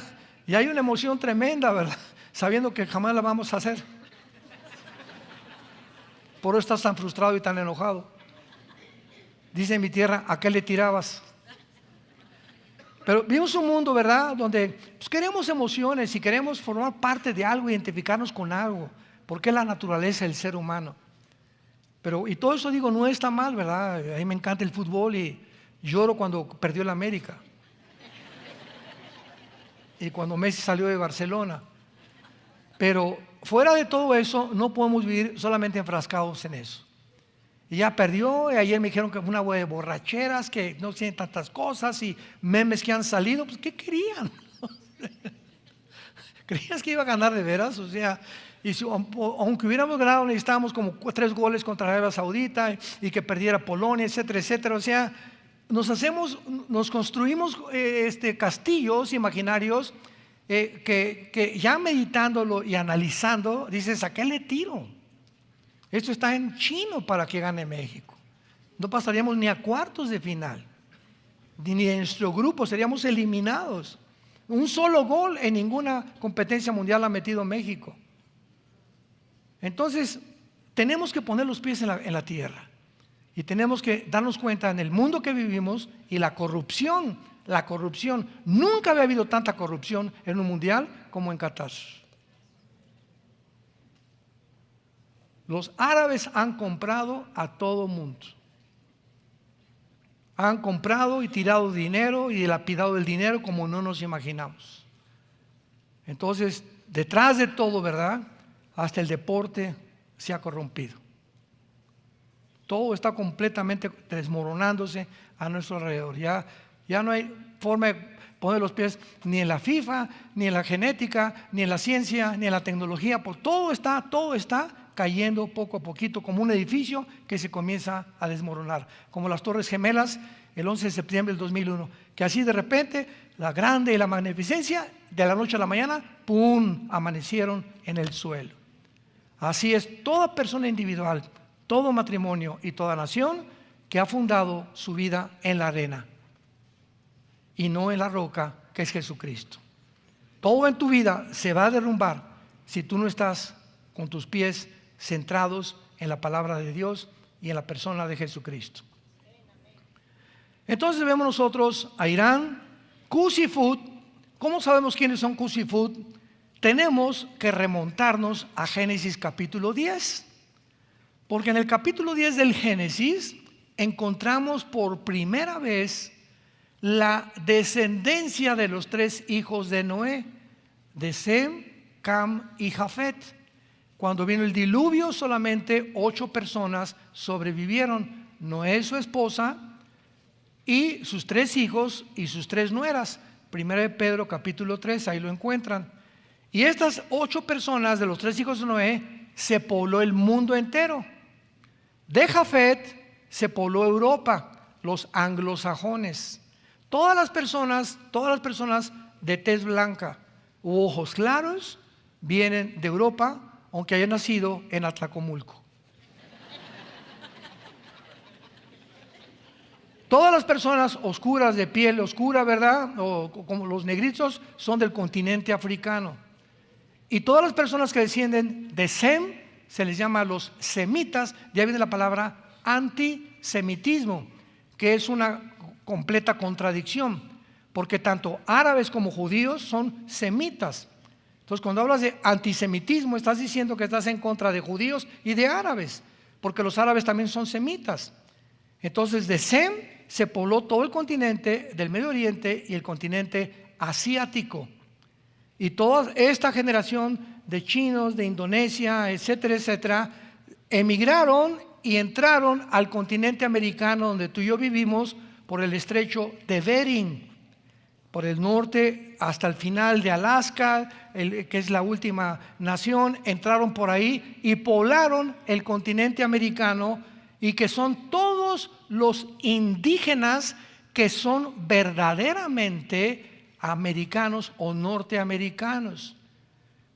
A: y hay una emoción tremenda, ¿verdad? Sabiendo que jamás la vamos a hacer. Por eso estás tan frustrado y tan enojado. Dice en mi tierra, ¿a qué le tirabas? Pero vivimos un mundo, ¿verdad?, donde pues, queremos emociones y queremos formar parte de algo, identificarnos con algo, porque es la naturaleza del ser humano. Pero, y todo eso digo, no está mal, ¿verdad? A mí me encanta el fútbol y lloro cuando perdió el América. Y cuando Messi salió de Barcelona. Pero fuera de todo eso, no podemos vivir solamente enfrascados en eso. Y ya perdió, y ayer me dijeron que fue una de borracheras, que no tienen tantas cosas y memes que han salido. Pues, ¿qué querían? ¿Creías que iba a ganar de veras? O sea, aunque hubiéramos ganado, necesitábamos como 3 goles contra Arabia Saudita y que perdiera Polonia, etcétera, etcétera. O sea, nos construimos castillos imaginarios que ya meditándolo y analizando, dices, ¿a qué le tiro? Esto está en chino para que gane México. No pasaríamos ni a cuartos de final, ni de nuestro grupo, seríamos eliminados. Un solo gol en ninguna competencia mundial ha metido México. Entonces, tenemos que poner los pies en la tierra y tenemos que darnos cuenta en el mundo que vivimos y la corrupción. Nunca había habido tanta corrupción en un mundial como en Qatar. Los árabes han comprado a todo mundo. Han comprado y tirado dinero y dilapidado el dinero como no nos imaginamos. Entonces, detrás de todo, ¿verdad?, hasta el deporte se ha corrompido. Todo está completamente desmoronándose a nuestro alrededor. Ya no hay forma de poner los pies ni en la FIFA, ni en la genética, ni en la ciencia, ni en la tecnología. Pues todo está cayendo poco a poquito, como un edificio que se comienza a desmoronar, como las Torres Gemelas el 11 de septiembre del 2001, que así de repente la grande y la magnificencia, de la noche a la mañana, ¡pum!, amanecieron en el suelo. Así es toda persona individual, todo matrimonio y toda nación que ha fundado su vida en la arena y no en la roca que es Jesucristo. Todo en tu vida se va a derrumbar si tú no estás con tus pies centrados en la palabra de Dios y en la persona de Jesucristo. Entonces vemos nosotros a Irán, Cus y Fut. ¿Cómo sabemos quiénes son Cus y Fut? Tenemos que remontarnos a Génesis capítulo 10, porque en el capítulo 10 del Génesis encontramos por primera vez la descendencia de los 3 hijos de Noé, de Sem, Cam y Jafet. Cuando vino el diluvio, solamente 8 personas sobrevivieron: Noé, su esposa, y sus 3 hijos y sus 3 nueras. 1 de Pedro capítulo 3, ahí lo encuentran. Y estas 8 personas de los 3 hijos de Noé se pobló el mundo entero. De Jafet se pobló Europa, los anglosajones. Todas las personas de tez blanca u ojos claros vienen de Europa, aunque hayan nacido en Atlacomulco. Todas las personas oscuras, de piel oscura, ¿verdad?, o como los negritos, son del continente africano. Y todas las personas que descienden de Sem se les llama los semitas. De ahí viene la palabra antisemitismo, que es una completa contradicción, porque tanto árabes como judíos son semitas. Entonces, cuando hablas de antisemitismo, estás diciendo que estás en contra de judíos y de árabes, porque los árabes también son semitas. Entonces, de Sem se pobló todo el continente del Medio Oriente y el continente asiático. Y toda esta generación de chinos, de Indonesia, etcétera, etcétera, emigraron y entraron al continente americano, donde tú y yo vivimos, por el estrecho de Bering, por el norte hasta el final de Alaska, que es la última nación. Entraron por ahí y poblaron el continente americano, y que son todos los indígenas que son verdaderamente americanos o norteamericanos,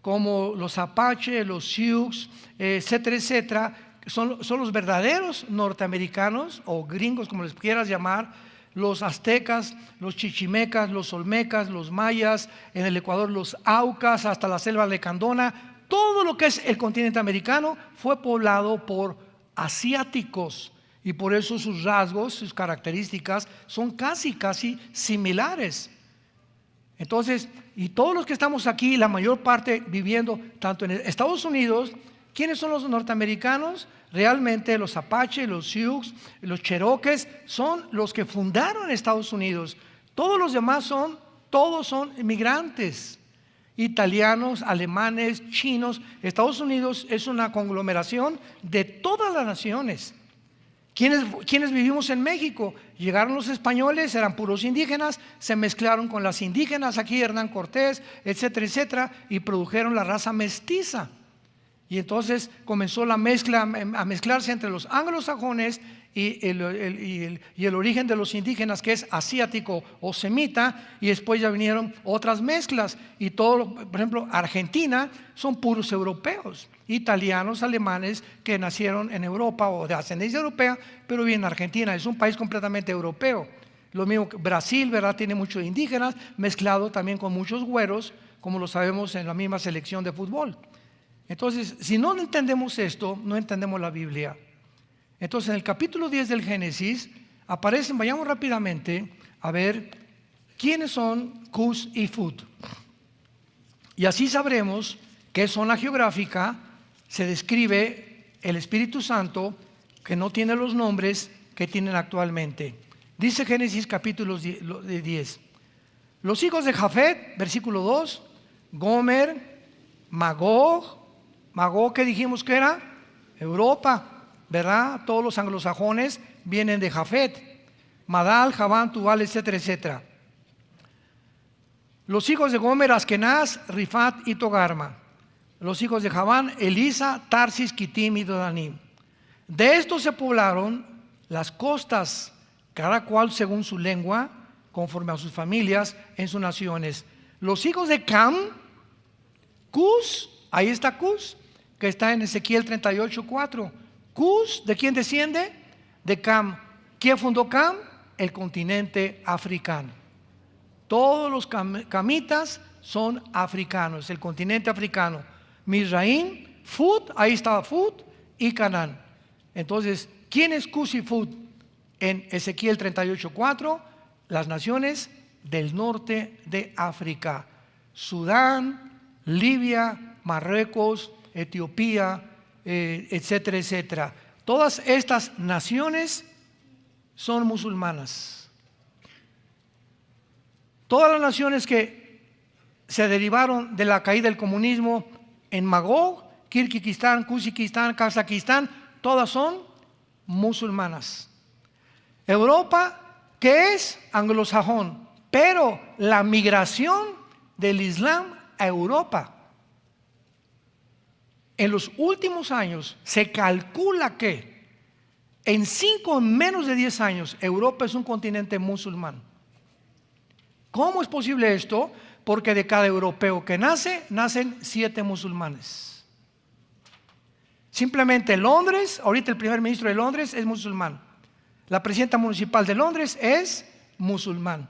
A: como los apaches, los sioux, etcétera, etcétera. Son los verdaderos norteamericanos o gringos, como les quieras llamar. Los aztecas, los chichimecas, los olmecas, los mayas, en el Ecuador los aucas, hasta la selva lecandona. Todo lo que es el continente americano fue poblado por asiáticos, y por eso sus rasgos, sus características son casi similares. Entonces, y todos los que estamos aquí, la mayor parte viviendo tanto en Estados Unidos, ¿quiénes son los norteamericanos? Realmente los apaches, los sioux, los cherokees son los que fundaron Estados Unidos. Todos los demás todos son inmigrantes, italianos, alemanes, chinos. Estados Unidos es una conglomeración de todas las naciones. ¿Quiénes vivimos en México? Llegaron los españoles, eran puros indígenas, se mezclaron con las indígenas, aquí Hernán Cortés, etcétera, etcétera, y produjeron la raza mestiza. Y entonces comenzó la mezcla a mezclarse entre los anglosajones y el origen de los indígenas, que es asiático o semita, y después ya vinieron otras mezclas. Y todo, por ejemplo, Argentina son puros europeos, italianos, alemanes que nacieron en Europa o de ascendencia europea, pero viven en Argentina. Es un país completamente europeo. Lo mismo que Brasil, ¿verdad? Tiene muchos indígenas, mezclado también con muchos güeros, como lo sabemos en la misma selección de fútbol. Entonces, si no entendemos esto, no entendemos la Biblia. Entonces, en el capítulo 10 del Génesis aparecen, vayamos rápidamente a ver quiénes son Cus y Fut. Y así sabremos qué zona geográfica se describe el Espíritu Santo, que no tiene los nombres que tienen actualmente. Dice Génesis capítulo 10. Los hijos de Jafet, versículo 2, Gomer, Magog, que dijimos que era Europa, ¿verdad? Todos los anglosajones vienen de Jafet, Madal, Javán, Tubal, etcétera, etcétera. Los hijos de Gomer, Askenaz, Rifat y Togarma. Los hijos de Javán, Elisa, Tarsis, Kitim y Dodanim. De estos se poblaron las costas, cada cual según su lengua, conforme a sus familias, en sus naciones. Los hijos de Cam, Cus, ahí está Cus, que está en Ezequiel 38:4. Cus, ¿de quién desciende? De Cam. ¿Quién fundó Cam? El continente africano. Todos los camitas son africanos, el continente africano. Mizraim, Fut, ahí estaba Fut, y Canaán. Entonces, ¿quién es Cus y Fut? En Ezequiel 38:4, las naciones del norte de África: Sudán, Libia, Marruecos, Etiopía, etcétera, etcétera. Todas estas naciones son musulmanas. Todas las naciones que se derivaron de la caída del comunismo en Magog, Kirguistán, Kazajistán, Kazajistán, todas son musulmanas. Europa, que es anglosajón, pero la migración del Islam a Europa, en los últimos años se calcula que en menos de 10 años Europa es un continente musulmán. ¿Cómo es posible esto? Porque de cada europeo que nacen 7 musulmanes. Simplemente Londres, ahorita el primer ministro de Londres es musulmán. La presidenta municipal de Londres es musulmán.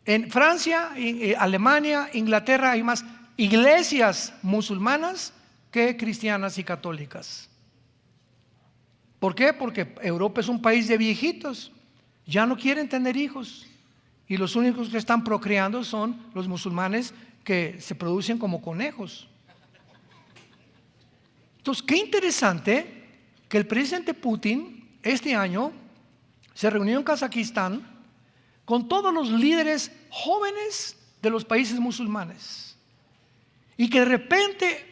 A: En Francia, Alemania, Inglaterra hay más iglesias musulmanas que cristianas y católicas. ¿Por qué? Porque Europa es un país de viejitos, ya no quieren tener hijos. y los únicos que están procreando son los musulmanes que se producen como conejos. Entonces, qué interesante que el presidente Putin este año se reunió en Kazajistán con todos los líderes jóvenes de los países musulmanes, y que de repente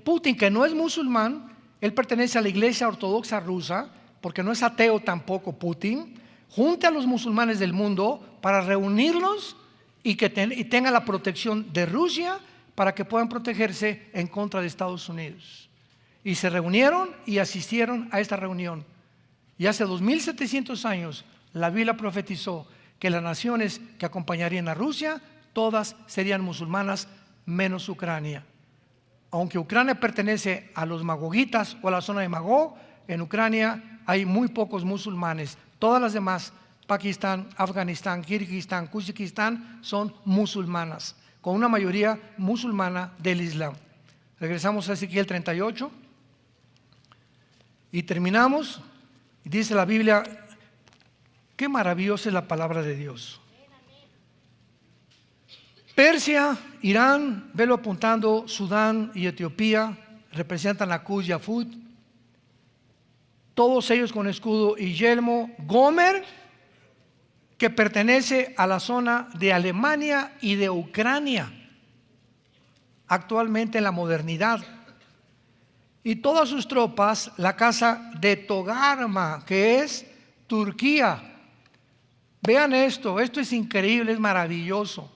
A: Putin, que no es musulmán, él pertenece a la Iglesia Ortodoxa Rusa, porque no es ateo tampoco Putin, junte a los musulmanes del mundo para reunirlos y que tengan la protección de Rusia para que puedan protegerse en contra de Estados Unidos. Y se reunieron y asistieron a esta reunión. Y hace 2700 años la Biblia profetizó que las naciones que acompañarían a Rusia, todas serían musulmanas, menos Ucrania. Aunque Ucrania pertenece a los magogitas o a la zona de Magog, en Ucrania hay muy pocos musulmanes. Todas las demás, Pakistán, Afganistán, Kirguistán, Kuzbekistán, son musulmanas, con una mayoría musulmana del Islam. Regresamos a Ezequiel 38 y terminamos. Dice la Biblia, qué maravillosa es la palabra de Dios. Persia, Irán, velo apuntando, Sudán y Etiopía representan a Cus y a Fut, todos ellos con escudo y yelmo. Gomer, que pertenece a la zona de Alemania y de Ucrania, actualmente en la modernidad. Y todas sus tropas, la casa de Togarma, que es Turquía. Vean esto es increíble, es maravilloso.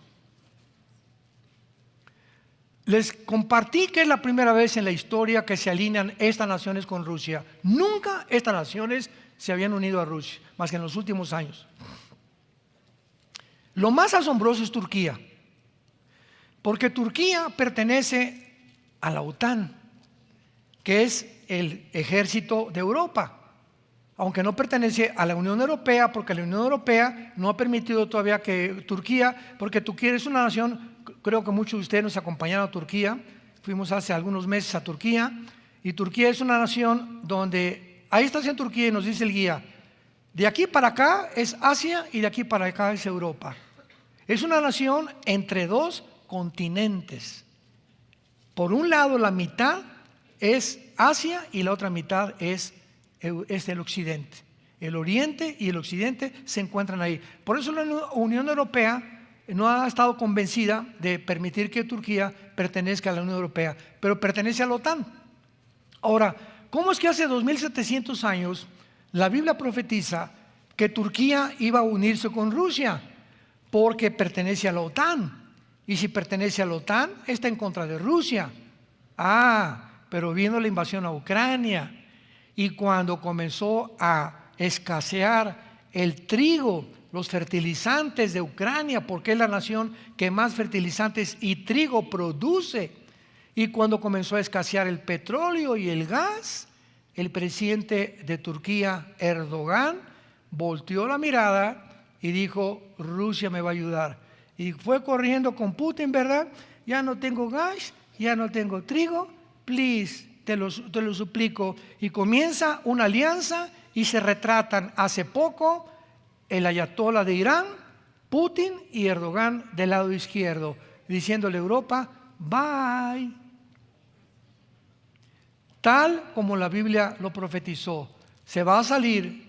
A: Les compartí que es la primera vez en la historia que se alinean estas naciones con Rusia. Nunca estas naciones se habían unido a Rusia, más que en los últimos años. Lo más asombroso es Turquía, porque Turquía pertenece a la OTAN, que es el ejército de Europa, aunque no pertenece a la Unión Europea, porque la Unión Europea no ha permitido todavía que Turquía, porque Turquía es una nación, creo que muchos de ustedes nos acompañaron a Turquía, fuimos hace algunos meses a Turquía, y Turquía es una nación donde, ahí estás en Turquía y nos dice el guía, de aquí para acá es Asia y de aquí para acá es Europa. Es una nación entre dos continentes. Por un lado la mitad es Asia y la otra mitad es el occidente. El oriente y el occidente se encuentran ahí. Por eso la Unión Europea no ha estado convencida de permitir que Turquía pertenezca a la Unión Europea, pero pertenece a la OTAN. Ahora, ¿cómo es que hace 2700 años la Biblia profetiza que Turquía iba a unirse con Rusia? Porque pertenece a la OTAN. Y si pertenece a la OTAN, está en contra de Rusia. Pero vino la invasión a Ucrania. Y cuando comenzó a escasear el trigo, los fertilizantes de Ucrania, porque es la nación que más fertilizantes y trigo produce, y cuando comenzó a escasear el petróleo y el gas, el presidente de Turquía, Erdogan, volteó la mirada y dijo, Rusia me va a ayudar. Y fue corriendo con Putin, ¿verdad? Ya no tengo gas, ya no tengo trigo, please, te lo suplico. Y comienza una alianza y se retratan hace poco el ayatolá de Irán, Putin y Erdogan del lado izquierdo, diciéndole a Europa, bye. Tal como la Biblia lo profetizó, se va a salir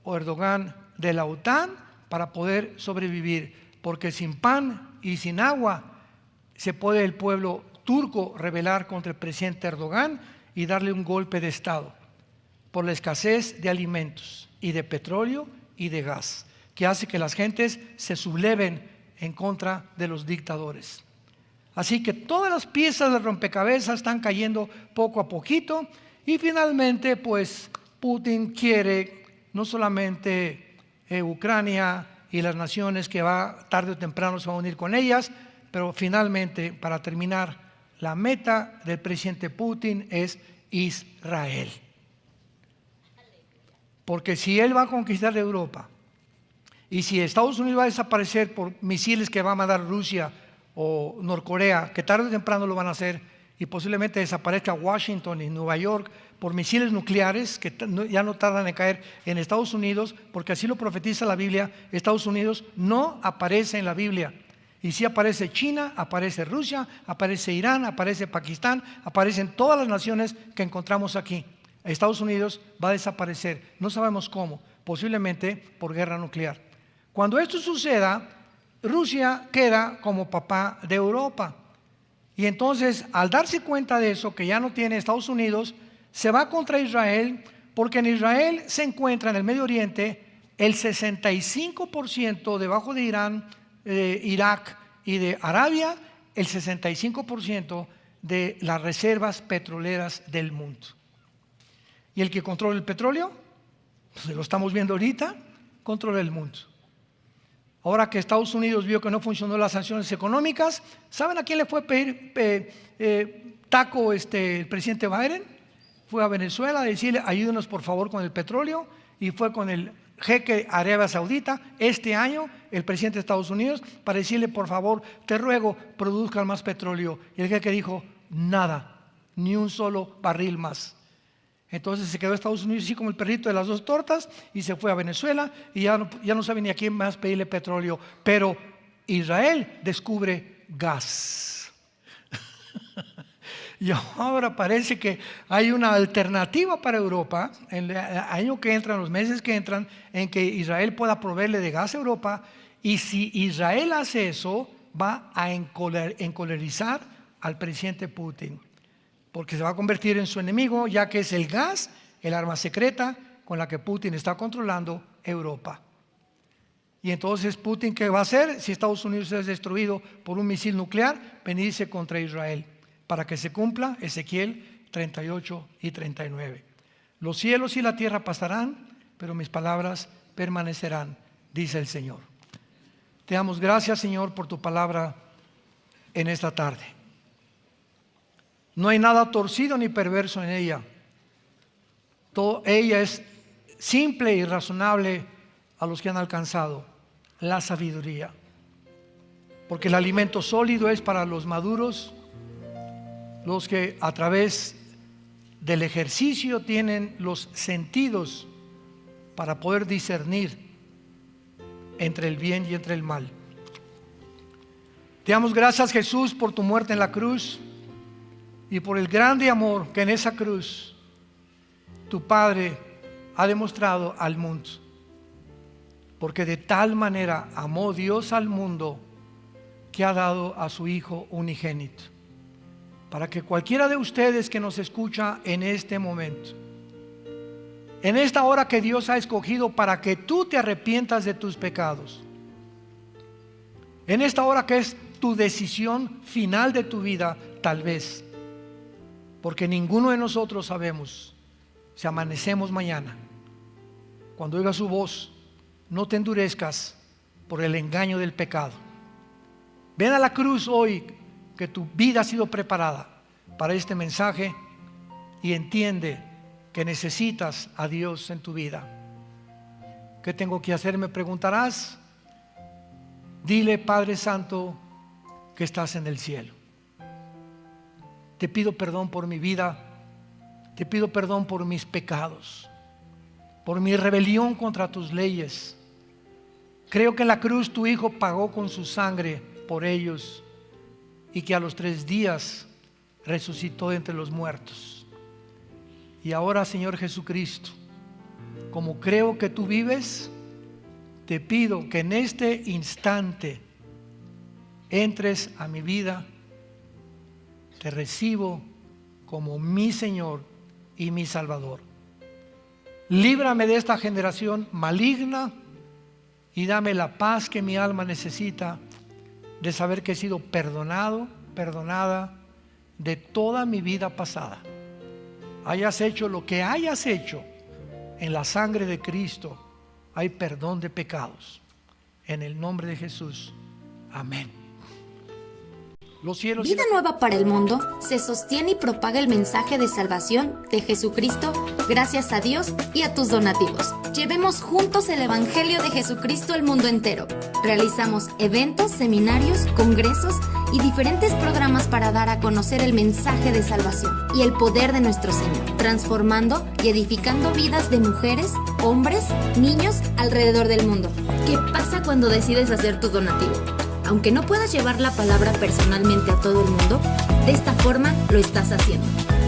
A: Erdogan de la OTAN para poder sobrevivir, porque sin pan y sin agua se puede el pueblo turco rebelar contra el presidente Erdogan y darle un golpe de estado por la escasez de alimentos y de petróleo y de gas, que hace que las gentes se subleven en contra de los dictadores. Así que todas las piezas del rompecabezas están cayendo poco a poquito y finalmente pues Putin quiere no solamente Ucrania y las naciones que tarde o temprano se van a unir con ellas, pero finalmente, para terminar, la meta del presidente Putin es Israel. Porque si él va a conquistar Europa y si Estados Unidos va a desaparecer por misiles que va a mandar Rusia o Norcorea, que tarde o temprano lo van a hacer, y posiblemente desaparezca Washington y Nueva York por misiles nucleares que ya no tardan en caer en Estados Unidos, porque así lo profetiza la Biblia. Estados Unidos no aparece en la Biblia. Y sí aparece China, aparece Rusia, aparece Irán, aparece Pakistán, aparecen todas las naciones que encontramos aquí. Estados Unidos va a desaparecer, no sabemos cómo, posiblemente por guerra nuclear. Cuando esto suceda, Rusia queda como papá de Europa. Y entonces, al darse cuenta de eso, que ya no tiene Estados Unidos, se va contra Israel, porque en Israel se encuentra, en el Medio Oriente, el 65% debajo de Irán, Irak y de Arabia, el 65% de las reservas petroleras del mundo. Y el que controla el petróleo, pues lo estamos viendo ahorita, controla el mundo. Ahora que Estados Unidos vio que no funcionó las sanciones económicas, ¿saben a quién le fue a pedir taco el presidente Biden? Fue a Venezuela a decirle: ayúdenos por favor con el petróleo, y fue con el jeque Arabia Saudita este año, el presidente de Estados Unidos, para decirle: por favor, te ruego, produzcan más petróleo. Y el jeque dijo: nada, ni un solo barril más. Entonces se quedó Estados Unidos así como el perrito de las dos tortas, y se fue a Venezuela, y ya no sabe ni a quién más pedirle petróleo. Pero Israel descubre gas. Y ahora parece que hay una alternativa para Europa, en el año que entra, en los meses que entran, en que Israel pueda proveerle de gas a Europa. Y si Israel hace eso, va a encolerizar al presidente Putin, porque se va a convertir en su enemigo, ya que es el gas, el arma secreta con la que Putin está controlando Europa. Y entonces Putin, ¿qué va a hacer si Estados Unidos es destruido por un misil nuclear? Venirse contra Israel, para que se cumpla Ezequiel 38 y 39. Los cielos y la tierra pasarán, pero mis palabras permanecerán, dice el Señor. Te damos gracias, Señor, por tu palabra en esta tarde. No hay nada torcido ni perverso en ella. Ella es simple y razonable a los que han alcanzado la sabiduría. Porque el alimento sólido es para los maduros, los que a través del ejercicio tienen los sentidos para poder discernir entre el bien y entre el mal. Te damos gracias, Jesús, por tu muerte en la cruz, y por el grande amor que en esa cruz tu Padre ha demostrado al mundo. Porque de tal manera amó Dios al mundo, que ha dado a su Hijo unigénito, para que cualquiera de ustedes que nos escucha en este momento, en esta hora que Dios ha escogido para que tú te arrepientas de tus pecados, en esta hora que es tu decisión final de tu vida, tal vez, porque ninguno de nosotros sabemos si amanecemos mañana. Cuando oigas su voz, no te endurezcas por el engaño del pecado. Ven a la cruz hoy, que tu vida ha sido preparada para este mensaje, y entiende que necesitas a Dios en tu vida. ¿Qué tengo que hacer?, me preguntarás. Dile: Padre Santo, que estás en el cielo, te pido perdón por mi vida, te pido perdón por mis pecados, por mi rebelión contra tus leyes. Creo que en la cruz tu Hijo pagó con su sangre por ellos, y que a los 3 días resucitó de entre los muertos. Y ahora, Señor Jesucristo, como creo que tú vives, te pido que en este instante entres a mi vida. Te recibo como mi Señor y mi Salvador. Líbrame de esta generación maligna y dame la paz que mi alma necesita, de saber que he sido perdonado, perdonada de toda mi vida pasada. Hayas hecho lo que hayas hecho, en la sangre de Cristo hay perdón de pecados. En el nombre de Jesús. Amén.
B: Vida Nueva para el Mundo se sostiene y propaga el mensaje de salvación de Jesucristo gracias a Dios y a tus donativos. Llevemos juntos el Evangelio de Jesucristo al mundo entero. Realizamos eventos, seminarios, congresos y diferentes programas para dar a conocer el mensaje de salvación y el poder de nuestro Señor, transformando y edificando vidas de mujeres, hombres, niños alrededor del mundo. ¿Qué pasa cuando decides hacer tu donativo? Aunque no puedas llevar la palabra personalmente a todo el mundo, de esta forma lo estás haciendo.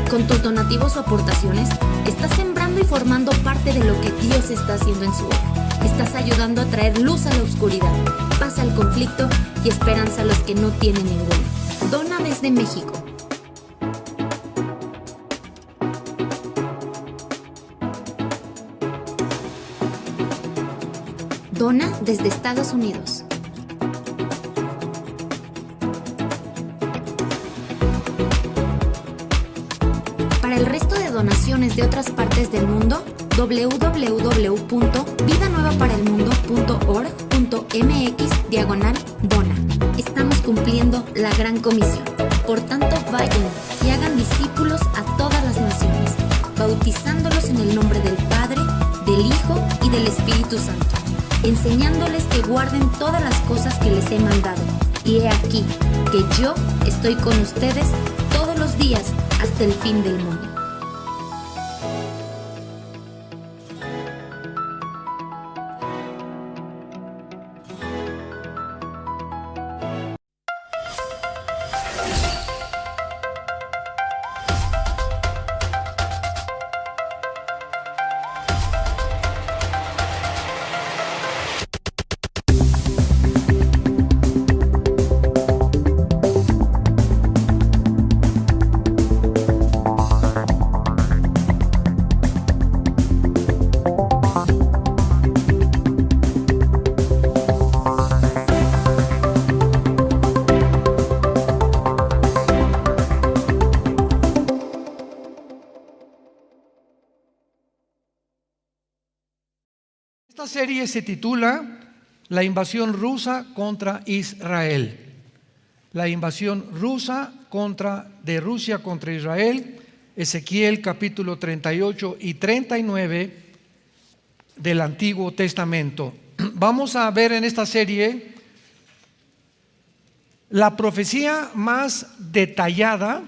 B: Con tus donativos o aportaciones, estás sembrando y formando parte de lo que Dios está haciendo en su obra. Estás ayudando a traer luz a la oscuridad, paz al conflicto y esperanza a los que no tienen ninguna. Dona desde México. Dona desde Estados Unidos. Para el resto de donaciones de otras partes del mundo, www.vidanuevaparelmundo.org.mx/dona. Estamos cumpliendo la gran comisión. Por tanto, vayan y hagan discípulos a todas las naciones, bautizándolos en el nombre del Padre, del Hijo y del Espíritu Santo, enseñándoles que guarden todas las cosas que les he mandado. Y he aquí que yo estoy con ustedes todos los días hasta el fin del mundo.
A: Esta serie se titula La invasión rusa contra Israel. La invasión de Rusia contra Israel, Ezequiel capítulo 38 y 39 del Antiguo Testamento. Vamos a ver en esta serie la profecía más detallada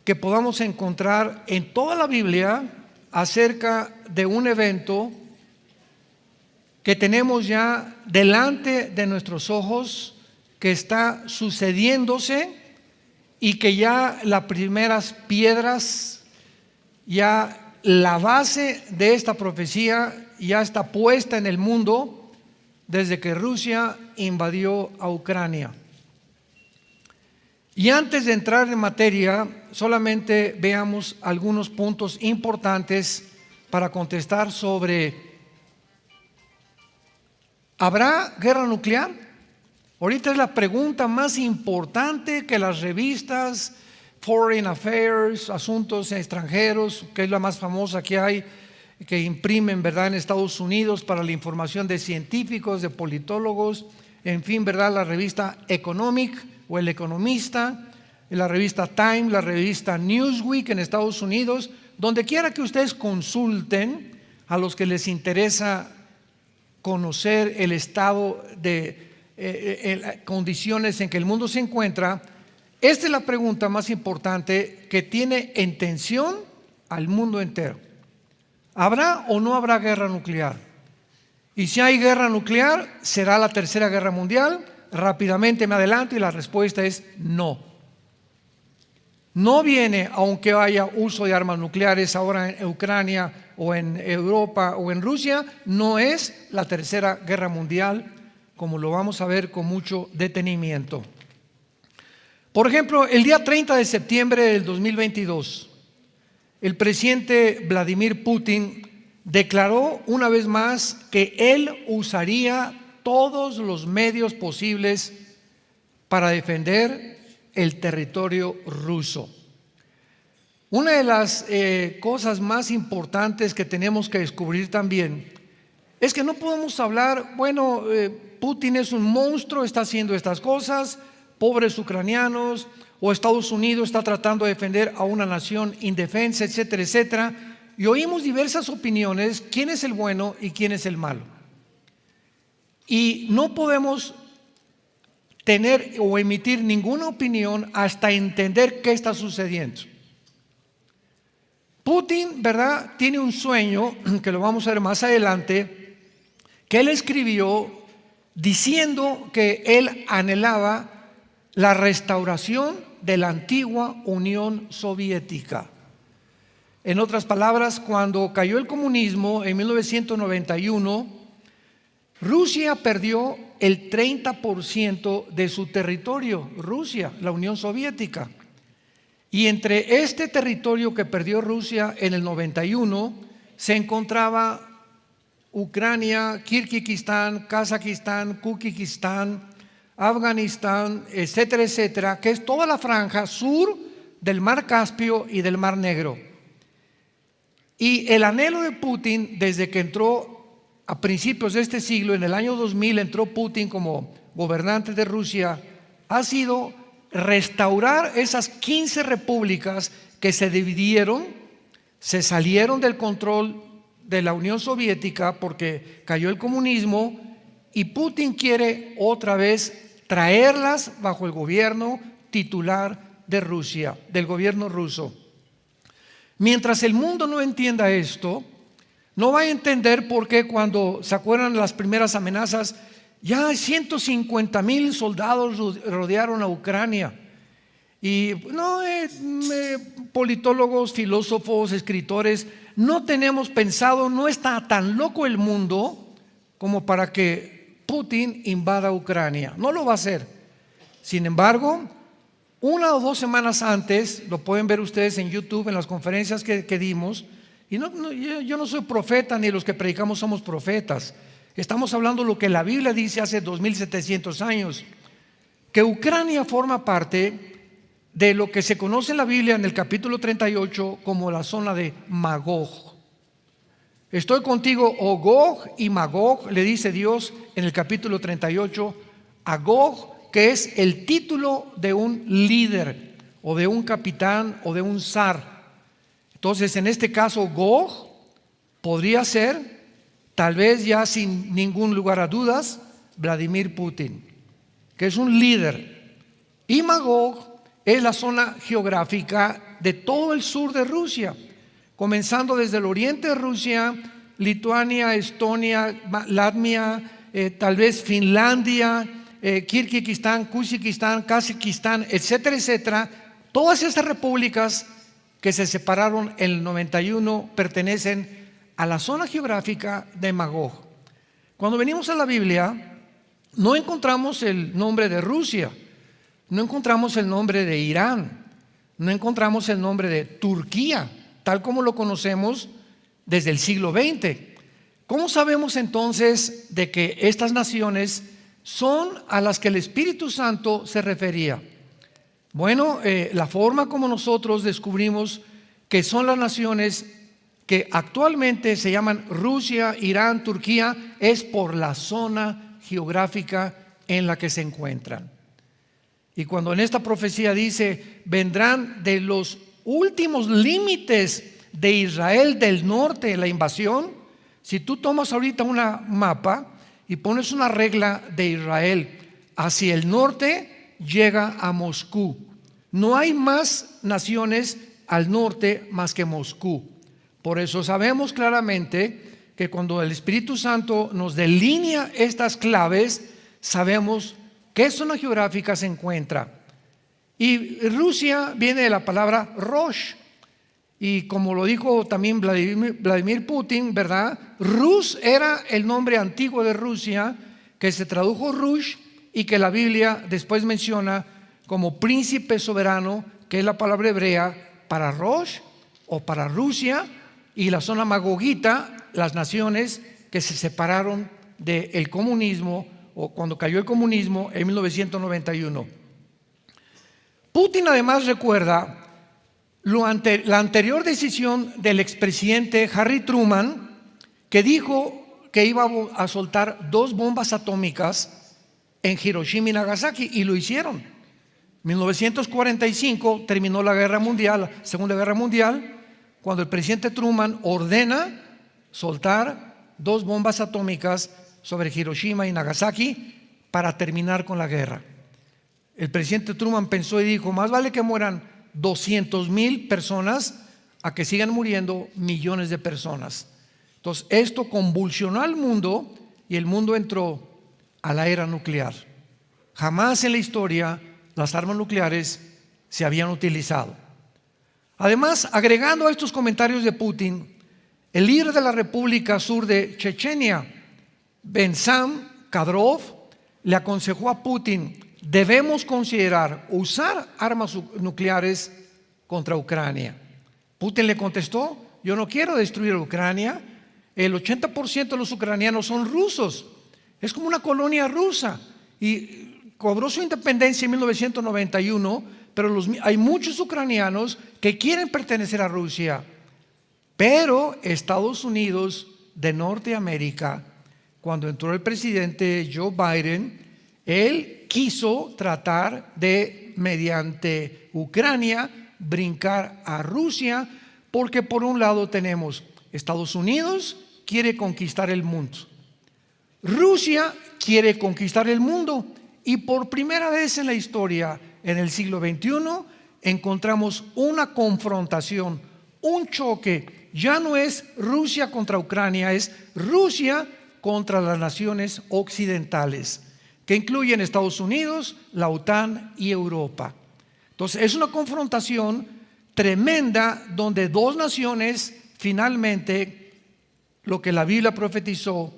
A: que podamos encontrar en toda la Biblia acerca de un evento que tenemos ya delante de nuestros ojos, que está sucediéndose y que ya las primeras piedras, ya la base de esta profecía ya está puesta en el mundo desde que Rusia invadió a Ucrania. Y antes de entrar en materia, solamente veamos algunos puntos importantes para contestar sobre: ¿habrá guerra nuclear? Ahorita es la pregunta más importante que las revistas Foreign Affairs, Asuntos Extranjeros, que es la más famosa que hay, que imprimen, ¿verdad?, en Estados Unidos para la información de científicos, de politólogos, en fin, ¿verdad?, la revista Economic o El Economista, la revista Time, la revista Newsweek en Estados Unidos, donde quiera que ustedes consulten, a los que les interesa conocer el estado de condiciones en que el mundo se encuentra. Esta es la pregunta más importante que tiene en tensión al mundo entero: ¿habrá o no habrá guerra nuclear? Y si hay guerra nuclear, ¿será la tercera guerra mundial? Rápidamente me adelanto y la respuesta es no. No viene, aunque haya uso de armas nucleares ahora en Ucrania o en Europa o en Rusia, no es la tercera guerra mundial, como lo vamos a ver con mucho detenimiento. Por ejemplo, el día 30 de septiembre del 2022, el presidente Vladimir Putin declaró una vez más que él usaría todos los medios posibles para defender el territorio ruso. Una de las cosas más importantes que tenemos que descubrir también es que no podemos hablar, bueno, Putin es un monstruo, está haciendo estas cosas, pobres ucranianos, o Estados Unidos está tratando de defender a una nación indefensa, etcétera, etcétera. Y oímos diversas opiniones, quién es el bueno y quién es el malo. Y no podemos tener o emitir ninguna opinión hasta entender qué está sucediendo. Putin, ¿verdad?, tiene un sueño, que lo vamos a ver más adelante, que él escribió diciendo que él anhelaba la restauración de la antigua Unión Soviética. En otras palabras, cuando cayó el comunismo en 1991, Rusia perdió el 30% de su territorio, Rusia, la Unión Soviética. Y entre este territorio que perdió Rusia en el 91 se encontraba Ucrania, Kirguistán, Kazajistán, Kuzbekistán, Afganistán, etcétera, etcétera, que es toda la franja sur del Mar Caspio y del Mar Negro. Y el anhelo de Putin, desde que entró a principios de este siglo, en el año 2000 entró Putin como gobernante de Rusia, ha sido restaurar esas 15 repúblicas que se dividieron, se salieron del control de la Unión Soviética porque cayó el comunismo, y Putin quiere otra vez traerlas bajo el gobierno titular de Rusia, del gobierno ruso. Mientras el mundo no entienda esto, no va a entender por qué cuando se acuerdan las primeras amenazas, ya 150,000 soldados rodearon a Ucrania. Y no, politólogos, filósofos, escritores, no tenemos pensado, no está tan loco el mundo como para que Putin invada Ucrania. No lo va a hacer. Sin embargo, 1 o 2 semanas antes, lo pueden ver ustedes en YouTube, en las conferencias que dimos, y yo no soy profeta, ni los que predicamos somos profetas. Estamos hablando de lo que la Biblia dice hace 2700 años, que Ucrania forma parte de lo que se conoce en la Biblia en el capítulo 38 como la zona de Magog. Estoy contigo, oh Gog y Magog, le dice Dios en el capítulo 38 a Gog, que es el título de un líder o de un capitán o de un zar. Entonces, en este caso, Gog podría ser, tal vez ya sin ningún lugar a dudas, Vladimir Putin, que es un líder. Y Magog es la zona geográfica de todo el sur de Rusia, comenzando desde el oriente de Rusia, Lituania, Estonia, Latvia, tal vez Finlandia, Kirguistán, Kuzbekistán, Kazajistán, etcétera, etcétera. Todas estas repúblicas que se separaron en el 91 pertenecen a la zona geográfica de Magog. Cuando venimos a la Biblia, no encontramos el nombre de Rusia, no encontramos el nombre de Irán, no encontramos el nombre de Turquía, tal como lo conocemos desde el siglo XX. ¿Cómo sabemos entonces de que estas naciones son a las que el Espíritu Santo se refería? Bueno, la forma como nosotros descubrimos que son las naciones que actualmente se llaman Rusia, Irán, Turquía, es por la zona geográfica en la que se encuentran. Y cuando en esta profecía dice, vendrán de los últimos límites de Israel del norte, la invasión, si tú tomas ahorita una mapa y pones una regla de Israel hacia el norte, llega a Moscú. No hay más naciones al norte más que Moscú. Por eso sabemos claramente que cuando el Espíritu Santo nos delinea estas claves, sabemos qué zona geográfica se encuentra. Y Rusia viene de la palabra Rosh. Y como lo dijo también Vladimir Putin, ¿verdad? Rus era el nombre antiguo de Rusia, que se tradujo Rush y que la Biblia después menciona como príncipe soberano, que es la palabra hebrea para Rosh o para Rusia, y la zona magogita, las naciones que se separaron del comunismo o cuando cayó el comunismo en 1991. Putin además recuerda la anterior decisión del expresidente Harry Truman, que dijo que iba a soltar 2 bombas atómicas en Hiroshima y Nagasaki, y lo hicieron. En 1945 terminó la guerra mundial, la Segunda Guerra Mundial, cuando el presidente Truman ordena soltar 2 bombas atómicas sobre Hiroshima y Nagasaki para terminar con la guerra. el presidente Truman pensó y dijo: más vale que mueran 200,000 personas a que sigan muriendo millones de personas. Entonces esto convulsionó al mundo y el mundo entró a la era nuclear. Jamás en la historia las armas nucleares se habían utilizado. Además, agregando a estos comentarios de Putin, el líder de la República Sur de Chechenia, Bensam Kadyrov, le aconsejó a Putin: debemos considerar usar armas nucleares contra Ucrania. Putin le contestó: yo no quiero destruir a Ucrania. El 80% de los ucranianos son rusos. Es como una colonia rusa. Y cobró su independencia en 1991, pero hay muchos ucranianos que quieren pertenecer a Rusia. Pero Estados Unidos de Norteamérica, cuando entró el presidente Joe Biden, él quiso tratar de, mediante Ucrania, brincar a Rusia, porque por un lado tenemos Estados Unidos quiere conquistar el mundo, Rusia quiere conquistar el mundo, y por primera vez en la historia, en el siglo XXI, encontramos una confrontación, un choque. Ya no es Rusia contra Ucrania, es Rusia contra las naciones occidentales, que incluyen Estados Unidos, la OTAN y Europa. Entonces es una confrontación tremenda donde dos naciones finalmente, lo que la Biblia profetizó: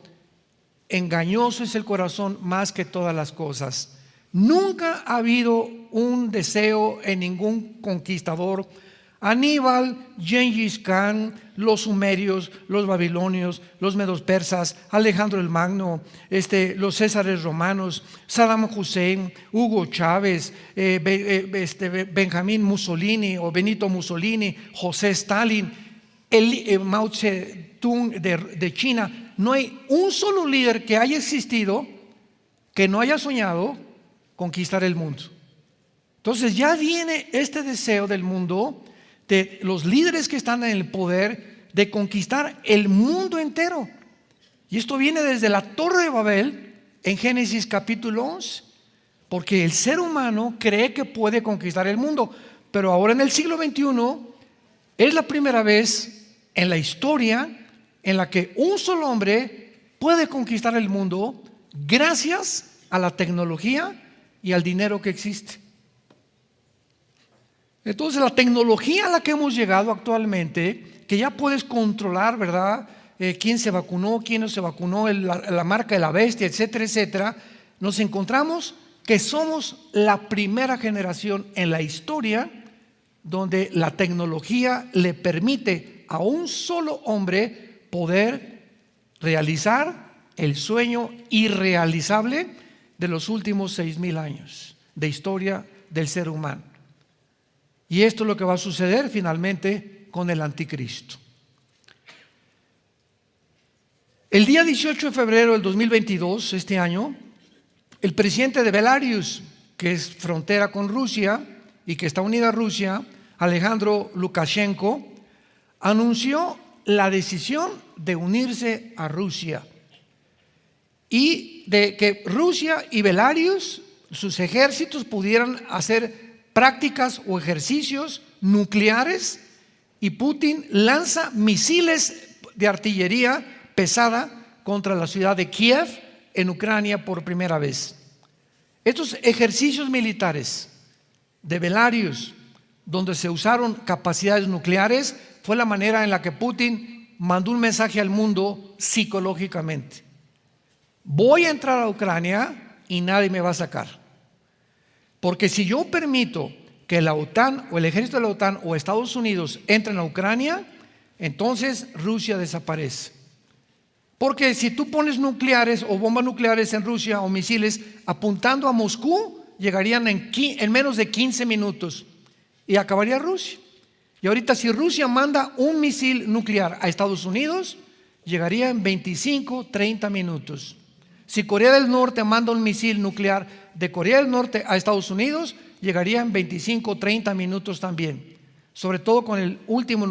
A: engañoso es el corazón más que todas las cosas. Nunca ha habido un deseo en ningún conquistador. Aníbal, Gengis Khan, los sumerios, los babilonios, los medos persas, Alejandro el Magno, los césares romanos, Saddam Hussein, Hugo Chávez, Benjamín Mussolini o Benito Mussolini, José Stalin, Mao Zedong de China. No hay un solo líder que haya existido que no haya soñado conquistar el mundo. Entonces ya viene este deseo del mundo, de los líderes que están en el poder, de conquistar el mundo entero. Y esto viene desde la Torre de Babel en Génesis capítulo 11, porque el ser humano cree que puede conquistar el mundo. Pero ahora en el siglo XXI es la primera vez en la historia en la que un solo hombre puede conquistar el mundo gracias a la tecnología y al dinero que existe. Entonces la tecnología a la que hemos llegado actualmente, que ya puedes controlar, ¿verdad? Quién se vacunó, quién no se vacunó, la marca de la bestia, etcétera, etcétera. Nos encontramos que somos la primera generación en la historia donde la tecnología le permite a un solo hombre poder realizar el sueño irrealizable de los últimos 6,000 años de historia del ser humano. Y esto es lo que va a suceder finalmente con el anticristo. El día 18 de febrero del 2022, este año, el presidente de Belarus, que es frontera con Rusia y que está unida a Rusia, Alejandro Lukashenko, anunció la decisión de unirse a Rusia y de que Rusia y Belarus, sus ejércitos, pudieran hacer prácticas o ejercicios nucleares, y Putin lanza misiles de artillería pesada contra la ciudad de Kiev en Ucrania por primera vez. Estos ejercicios militares de Belarus, donde se usaron capacidades nucleares, fue la manera en la que Putin mandó un mensaje al mundo psicológicamente: voy a entrar a Ucrania y nadie me va a sacar. Porque si yo permito que la OTAN o el ejército de la OTAN o Estados Unidos entren a Ucrania, entonces Rusia desaparece. Porque si tú pones nucleares o bombas nucleares en Rusia o misiles apuntando a Moscú, llegarían en menos de 15 minutos y acabaría Rusia. Y ahorita si Rusia manda un misil nuclear a Estados Unidos, llegaría en 25, 30 minutos. Si Corea del Norte manda un misil nuclear de Corea del Norte a Estados Unidos, llegaría en 25, 30 minutos también. Sobre todo con el último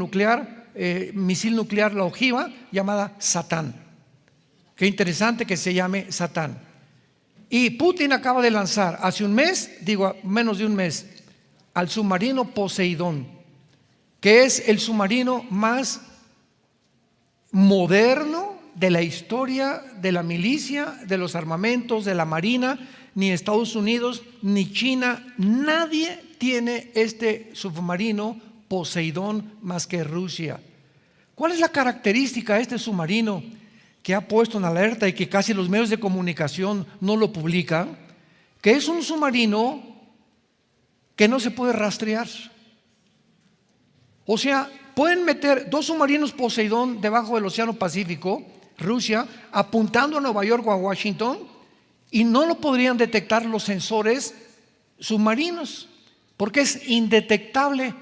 A: misil nuclear, la ojiva, llamada Satán. Qué interesante que se llame Satán. Y Putin acaba de lanzar hace un mes, digo menos de un mes, al submarino Poseidón, que es el submarino más moderno de la historia de la milicia, de los armamentos, de la marina. Ni Estados Unidos ni China, nadie tiene este submarino Poseidón más que Rusia. ¿Cuál es la característica de este submarino que ha puesto en alerta y que casi los medios de comunicación no lo publican? Que es un submarino que no se puede rastrear. O sea, pueden meter 2 submarinos Poseidón debajo del Océano Pacífico, Rusia, apuntando a Nueva York o a Washington, y no lo podrían detectar los sensores submarinos, porque es indetectable,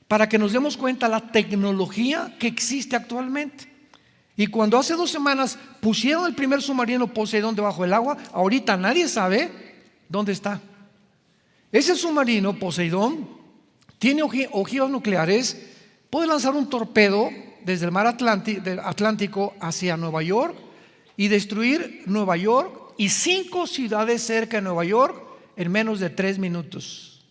A: para que nos demos cuenta la tecnología que existe actualmente. Y cuando hace 2 semanas pusieron el primer submarino Poseidón debajo del agua, ahorita nadie sabe dónde está. Ese submarino Poseidón tiene ojivas nucleares, puede lanzar un torpedo desde el mar Atlántico hacia Nueva York y destruir Nueva York y 5 ciudades cerca de Nueva York en menos de 3 minutos.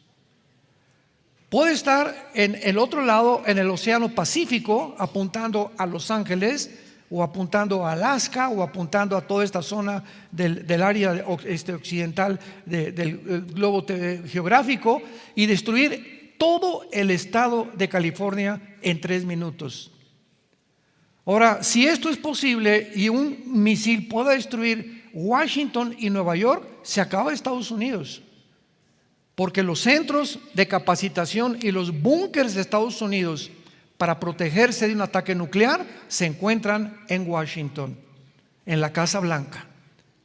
A: Puede estar en el otro lado, en el Océano Pacífico, apuntando a Los Ángeles, o apuntando a Alaska, o apuntando a toda esta zona del área occidental del globo geográfico, y destruir todo el estado de California en 3 minutos. Ahora, si esto es posible y un misil puede destruir Washington y Nueva York, se acaba Estados Unidos. Porque los centros de capacitación y los búnkers de Estados Unidos para protegerse de un ataque nuclear se encuentran en Washington, en la Casa Blanca.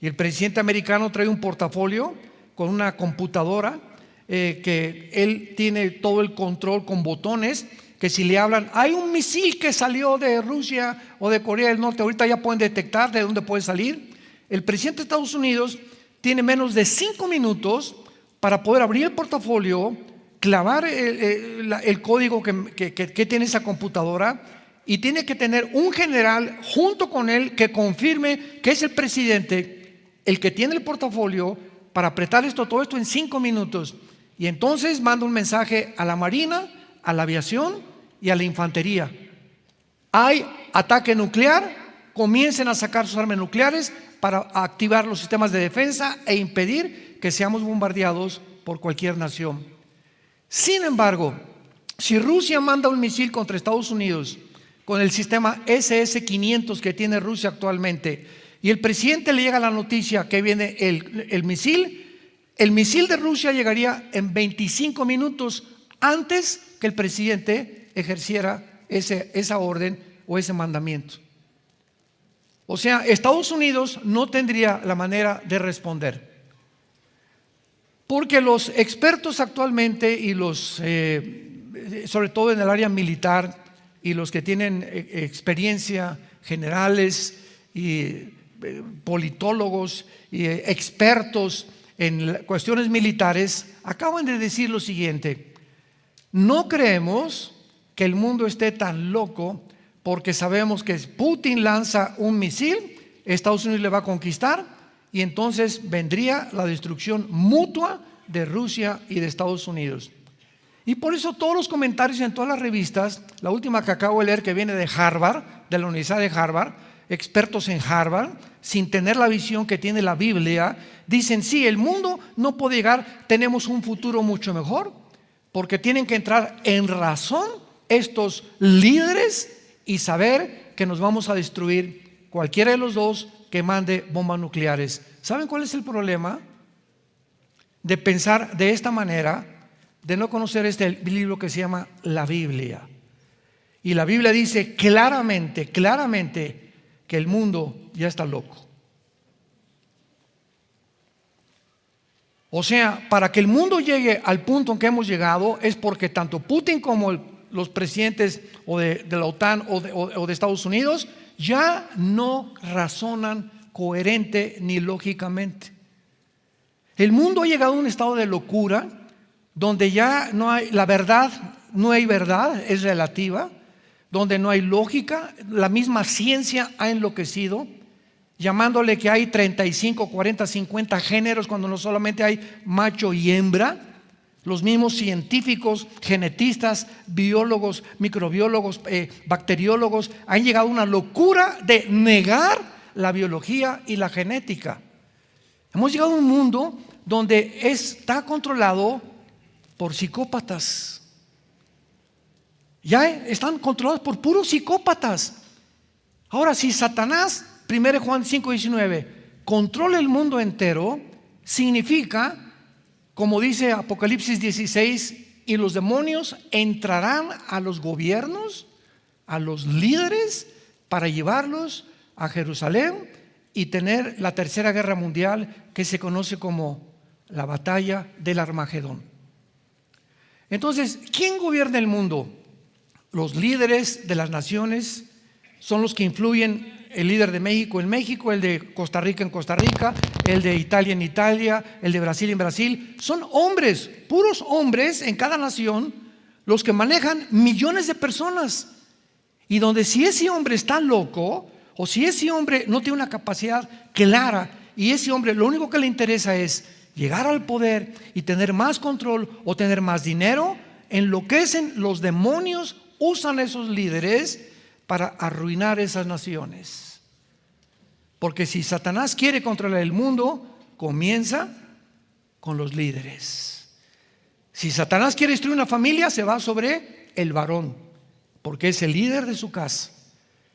A: Y el presidente americano trae un portafolio con una computadora que él tiene todo el control con botones, que si le hablan, hay un misil que salió de Rusia o de Corea del Norte, ahorita ya pueden detectar de dónde puede salir. El presidente de Estados Unidos tiene menos de 5 minutos para poder abrir el portafolio, clavar el código que tiene esa computadora, y tiene que tener un general junto con él que confirme que es el presidente el que tiene el portafolio para apretar todo esto en 5 minutos. Y entonces manda un mensaje a la Marina, a la aviación y a la infantería. Hay ataque nuclear, comiencen a sacar sus armas nucleares para activar los sistemas de defensa e impedir que seamos bombardeados por cualquier nación. Sin embargo, si Rusia manda un misil contra Estados Unidos con el sistema SS-500 que tiene Rusia actualmente, y el presidente le llega la noticia que viene el misil de Rusia llegaría en 25 minutos antes que el presidente ejerciera esa orden o ese mandamiento. O sea, Estados Unidos no tendría la manera de responder. Porque los expertos actualmente y sobre todo en el área militar, y los que tienen experiencia, generales y politólogos y expertos en cuestiones militares, acaban de decir lo siguiente: no creemos que el mundo esté tan loco, porque sabemos que Putin lanza un misil, Estados Unidos le va a conquistar, y entonces vendría la destrucción mutua de Rusia y de Estados Unidos. Y por eso todos los comentarios en todas las revistas, la última que acabo de leer, que viene de Harvard, de la Universidad de Harvard, expertos en Harvard, sin tener la visión que tiene la Biblia, dicen: sí, el mundo no puede llegar, tenemos un futuro mucho mejor, porque tienen que entrar en razón estos líderes y saber que nos vamos a destruir cualquiera de los dos que mande bombas nucleares. ¿Saben cuál es el problema de pensar de esta manera, de no conocer este libro que se llama la Biblia? Y la Biblia dice claramente que el mundo ya está loco. O sea, para que el mundo llegue al punto en que hemos llegado es porque tanto Putin como los presidentes o de la OTAN o de Estados Unidos ya no razonan coherente ni lógicamente. El mundo ha llegado a un estado de locura donde ya no hay la verdad, no hay verdad, es relativa, donde no hay lógica, la misma ciencia ha enloquecido, llamándole que hay 35, 40, 50 géneros cuando no solamente hay macho y hembra. Los mismos científicos, genetistas, biólogos, microbiólogos, bacteriólogos han llegado a una locura de negar la biología y la genética. Hemos llegado a un mundo donde está controlado por psicópatas. Ya están controlados por puros psicópatas. Ahora, si Satanás, 1 Juan 5:19, controla el mundo entero, significa, como dice Apocalipsis 16, y los demonios entrarán a los gobiernos, a los líderes, para llevarlos a Jerusalén y tener la tercera guerra mundial, que se conoce como la batalla del Armagedón. Entonces, ¿quién gobierna el mundo? Los líderes de las naciones son los que influyen. El líder de México en México, el de Costa Rica en Costa Rica, el de Italia en Italia, el de Brasil en Brasil. Son hombres, puros hombres en cada nación, los que manejan millones de personas. Y donde si ese hombre está loco, o si ese hombre no tiene una capacidad clara, y ese hombre lo único que le interesa es llegar al poder y tener más control o tener más dinero, enloquecen. Los demonios usan a esos líderes para arruinar esas naciones. Porque si Satanás quiere controlar el mundo, comienza con los líderes. Si Satanás quiere destruir una familia, se va sobre el varón, porque es el líder de su casa.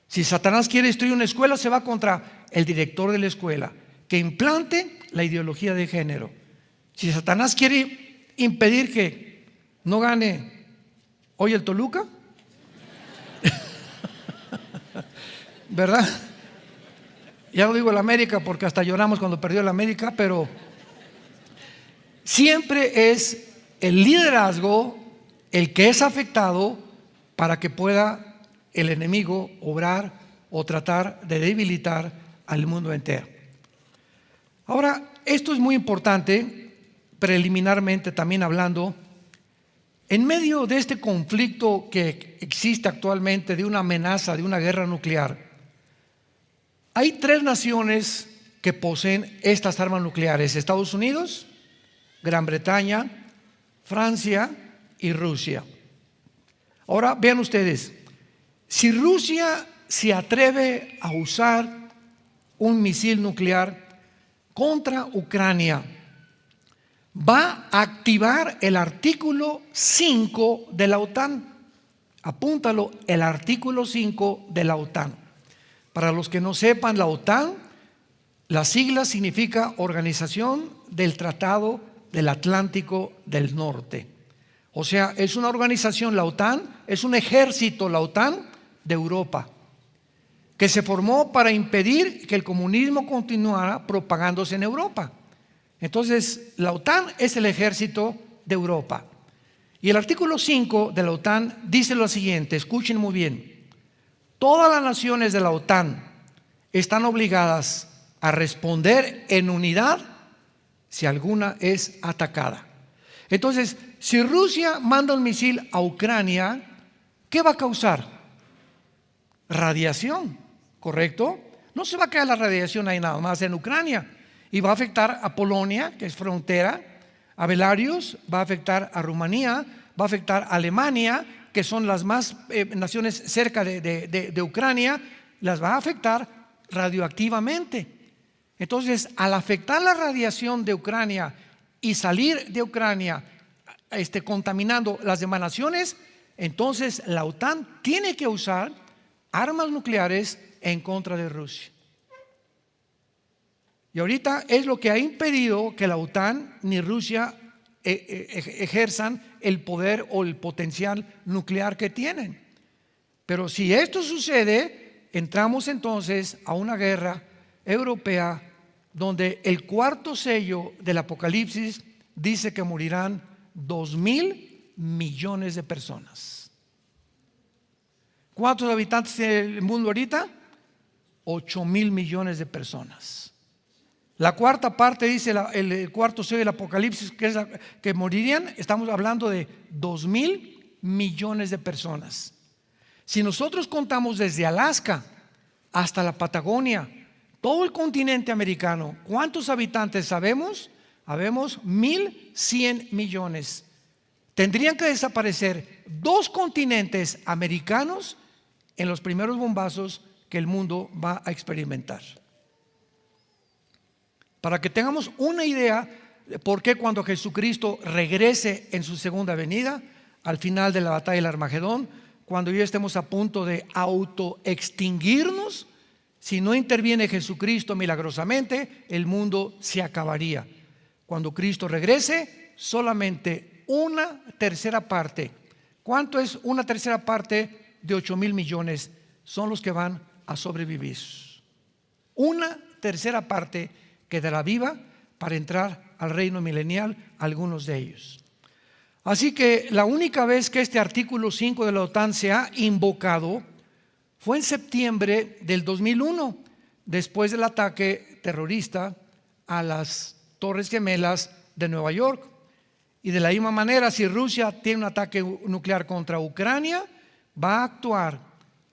A: Si Satanás quiere destruir una escuela, se va contra el director de la escuela, que implante la ideología de género. Si Satanás quiere impedir que no gane hoy el Toluca, ¿verdad? Ya no digo el América porque hasta lloramos cuando perdió el América, pero siempre es el liderazgo el que es afectado para que pueda el enemigo obrar o tratar de debilitar al mundo entero. Ahora, esto es muy importante, preliminarmente también hablando. En medio de este conflicto que existe actualmente, de una amenaza, de una guerra nuclear, hay 3 naciones que poseen estas armas nucleares: Estados Unidos, Gran Bretaña, Francia y Rusia. Ahora vean ustedes, si Rusia se atreve a usar un misil nuclear contra Ucrania, va a activar el artículo 5 de la OTAN. Apúntalo, el artículo 5 de la OTAN. Para los que no sepan, la OTAN, la sigla significa Organización del Tratado del Atlántico del Norte. O sea, es una organización, la OTAN, es un ejército, la OTAN, de Europa, que se formó para impedir que el comunismo continuara propagándose en Europa. Entonces, la OTAN es el ejército de Europa. Y el artículo 5 de la OTAN dice lo siguiente, escuchen muy bien: todas las naciones de la OTAN están obligadas a responder en unidad si alguna es atacada. Entonces, si Rusia manda un misil a Ucrania, ¿qué va a causar? Radiación, ¿correcto? No se va a quedar la radiación ahí nada más en Ucrania, y va a afectar a Polonia, que es frontera, a Belarus, va a afectar a Rumanía, va a afectar a Alemania, que son las más naciones cerca de Ucrania, las va a afectar radioactivamente. Entonces, al afectar la radiación de Ucrania y salir de Ucrania contaminando las demás naciones, entonces la OTAN tiene que usar armas nucleares en contra de Rusia. Y ahorita es lo que ha impedido que la OTAN ni Rusia ejerzan el poder o el potencial nuclear que tienen. Pero si esto sucede, entramos entonces a una guerra europea donde el 4º sello del Apocalipsis dice que morirán 2,000 millones de personas. ¿Cuántos habitantes tiene el mundo ahorita? 8,000 millones de personas. La 4ª parte dice el 4º sello del Apocalipsis que morirían. Estamos hablando de 2,000 millones de personas. Si nosotros contamos desde Alaska hasta la Patagonia todo el continente americano, ¿cuántos habitantes sabemos? Habemos 1.100 millones. Tendrían que desaparecer 2 continentes americanos en los primeros bombazos que el mundo va a experimentar. Para que tengamos una idea de por qué cuando Jesucristo regrese en su segunda venida, al final de la batalla del Armagedón, cuando ya estemos a punto de autoextinguirnos, si no interviene Jesucristo milagrosamente, el mundo se acabaría. Cuando Cristo regrese, solamente 1/3 parte. ¿Cuánto es 1/3 parte de 8,000 millones? Son los que van a sobrevivir. 1/3 parte quedará viva para entrar al reino milenial, algunos de ellos. Así que la única vez que este artículo 5 de la OTAN se ha invocado fue en septiembre del 2001, después del ataque terrorista a las Torres Gemelas de Nueva York. Y de la misma manera, si Rusia tiene un ataque nuclear contra Ucrania, va a actuar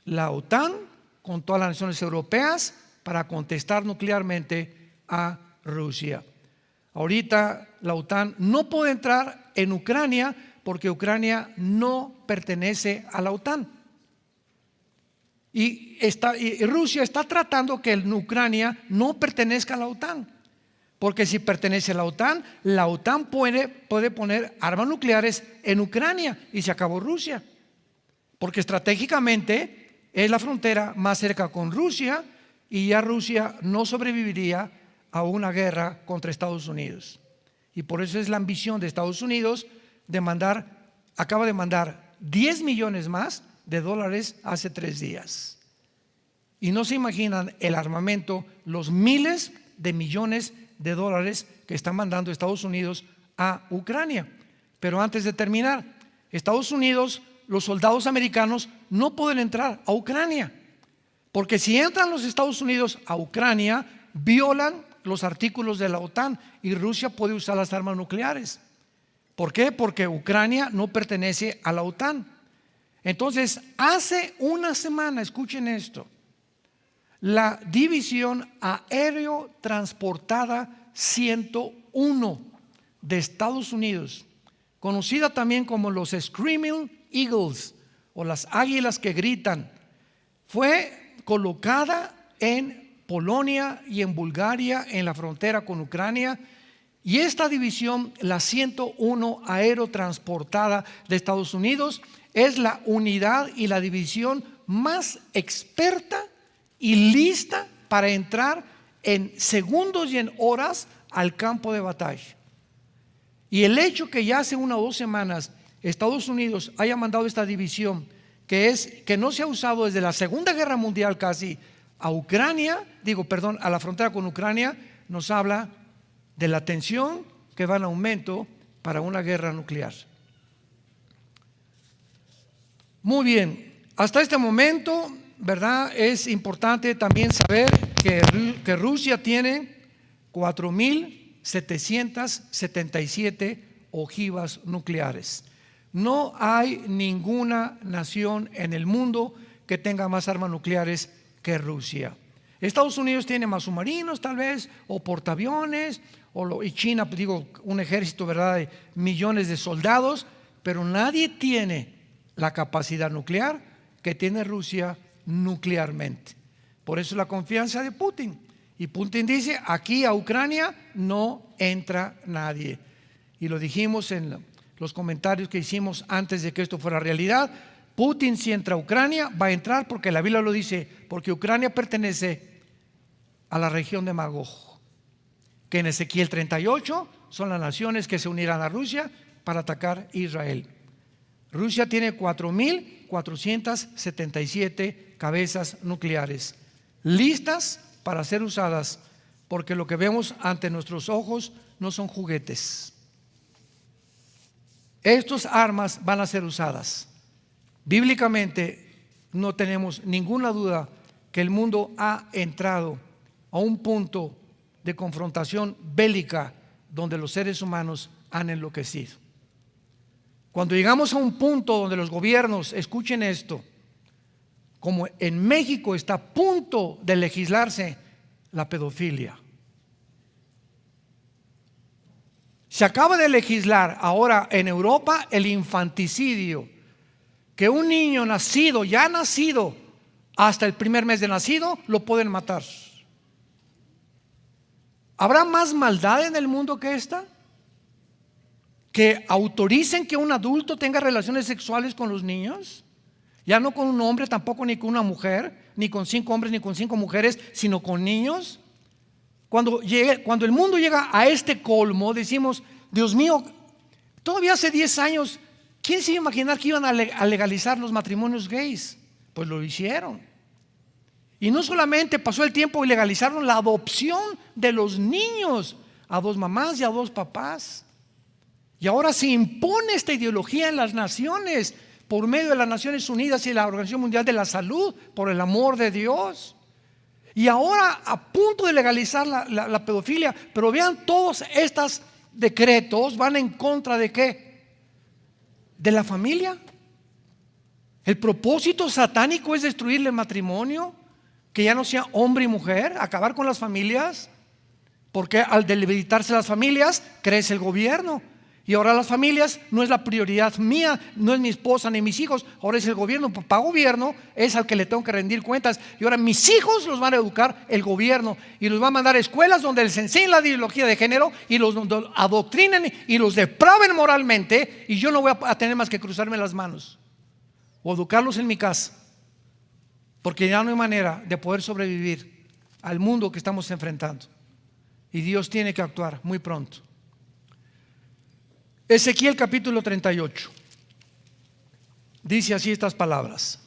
A: la OTAN con todas las naciones europeas para contestar nuclearmente a Rusia. Ahorita la OTAN no puede entrar en Ucrania porque Ucrania no pertenece a la OTAN. Y Rusia está tratando que Ucrania no pertenezca a la OTAN. Porque si pertenece a la OTAN puede poner armas nucleares en Ucrania y se acabó Rusia. Porque estratégicamente es la frontera más cerca con Rusia y ya Rusia no sobreviviría a una guerra contra Estados Unidos. Y por eso es la ambición de Estados Unidos acaba de mandar $10 millones más de dólares hace 3 días. Y no se imaginan el armamento, los miles de millones de dólares que está mandando Estados Unidos a Ucrania. Pero antes de terminar, Estados Unidos, los soldados americanos no pueden entrar a Ucrania, porque si entran los Estados Unidos a Ucrania, violan los artículos de la OTAN y Rusia puede usar las armas nucleares. ¿Por qué? Porque Ucrania no pertenece a la OTAN. Entonces, hace una semana, escuchen esto, la División Aéreo Transportada 101 de Estados Unidos, conocida también como los Screaming Eagles o las águilas que gritan, fue colocada en Polonia y en Bulgaria, en la frontera con Ucrania. Y esta división, la 101 Aerotransportada de Estados Unidos, es la unidad y la división más experta y lista para entrar en segundos y en horas al campo de batalla. Y el hecho que ya hace 1 o 2 semanas Estados Unidos haya mandado esta división, que no se ha usado desde la Segunda Guerra Mundial casi, a la frontera con Ucrania, nos habla de la tensión que va en aumento para una guerra nuclear. Muy bien, hasta este momento, ¿verdad? Es importante también saber que Rusia tiene 4,777 ojivas nucleares. No hay ninguna nación en el mundo que tenga más armas nucleares que Rusia. Estados Unidos tiene más submarinos tal vez, o portaaviones, y China, un ejército, ¿verdad?, de millones de soldados, pero nadie tiene la capacidad nuclear que tiene Rusia nuclearmente. Por eso la confianza de Putin. Y Putin dice, aquí a Ucrania no entra nadie. Y lo dijimos en los comentarios que hicimos antes de que esto fuera realidad. Putin, si entra a Ucrania, va a entrar porque la Biblia lo dice, porque Ucrania pertenece a la región de Magog, que en Ezequiel 38 son las naciones que se unirán a Rusia para atacar Israel. Rusia tiene 4,477 cabezas nucleares listas para ser usadas, porque lo que vemos ante nuestros ojos no son juguetes. Estas armas van a ser usadas. Bíblicamente no tenemos ninguna duda que el mundo ha entrado a un punto de confrontación bélica donde los seres humanos han enloquecido. Cuando llegamos a un punto donde los gobiernos, escuchen esto, como en México está a punto de legislarse la pedofilia. Se acaba de legislar ahora en Europa el infanticidio, que un niño nacido, ya nacido, hasta el primer mes de nacido, lo pueden matar. ¿Habrá más maldad en el mundo que esta? ¿Que autoricen que un adulto tenga relaciones sexuales con los niños? Ya no con un hombre, tampoco ni con una mujer, ni con 5 hombres, ni con 5 mujeres, sino con niños. Cuando el mundo llega a este colmo, decimos, Dios mío, todavía hace 10 años, ¿quién se iba a imaginar que iban a legalizar los matrimonios gays? Pues lo hicieron. Y no solamente pasó el tiempo y legalizaron la adopción de los niños a 2 mamás y a 2 papás. Y ahora se impone esta ideología en las naciones por medio de las Naciones Unidas y la Organización Mundial de la Salud, por el amor de Dios. Y ahora a punto de legalizar la pedofilia, pero vean, todos estos decretos van en contra de ¿qué? De la familia. El propósito satánico es destruir el matrimonio, que ya no sea hombre y mujer, acabar con las familias, porque al debilitarse las familias crece el gobierno. Y ahora las familias no es la prioridad mía, no es mi esposa ni mis hijos, ahora es el gobierno. Para gobierno es al que le tengo que rendir cuentas. Y ahora mis hijos los van a educar el gobierno y los va a mandar a escuelas donde les enseñen la ideología de género y los adoctrinen y los depraven moralmente, y yo no voy a tener más que cruzarme las manos o educarlos en mi casa, porque ya no hay manera de poder sobrevivir al mundo que estamos enfrentando, y Dios tiene que actuar muy pronto. Ezequiel capítulo 38 dice así estas palabras: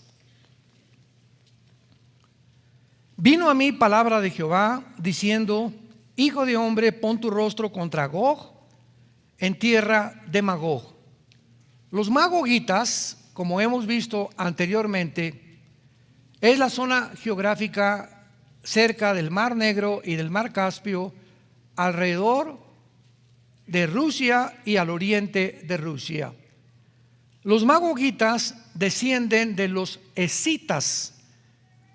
A: vino a mí palabra de Jehová diciendo, hijo de hombre, pon tu rostro contra Gog en tierra de Magog. Los magogitas, como hemos visto anteriormente, es la zona geográfica cerca del Mar Negro y del Mar Caspio, alrededor de Rusia y al oriente de Rusia. Los magogitas descienden de los escitas.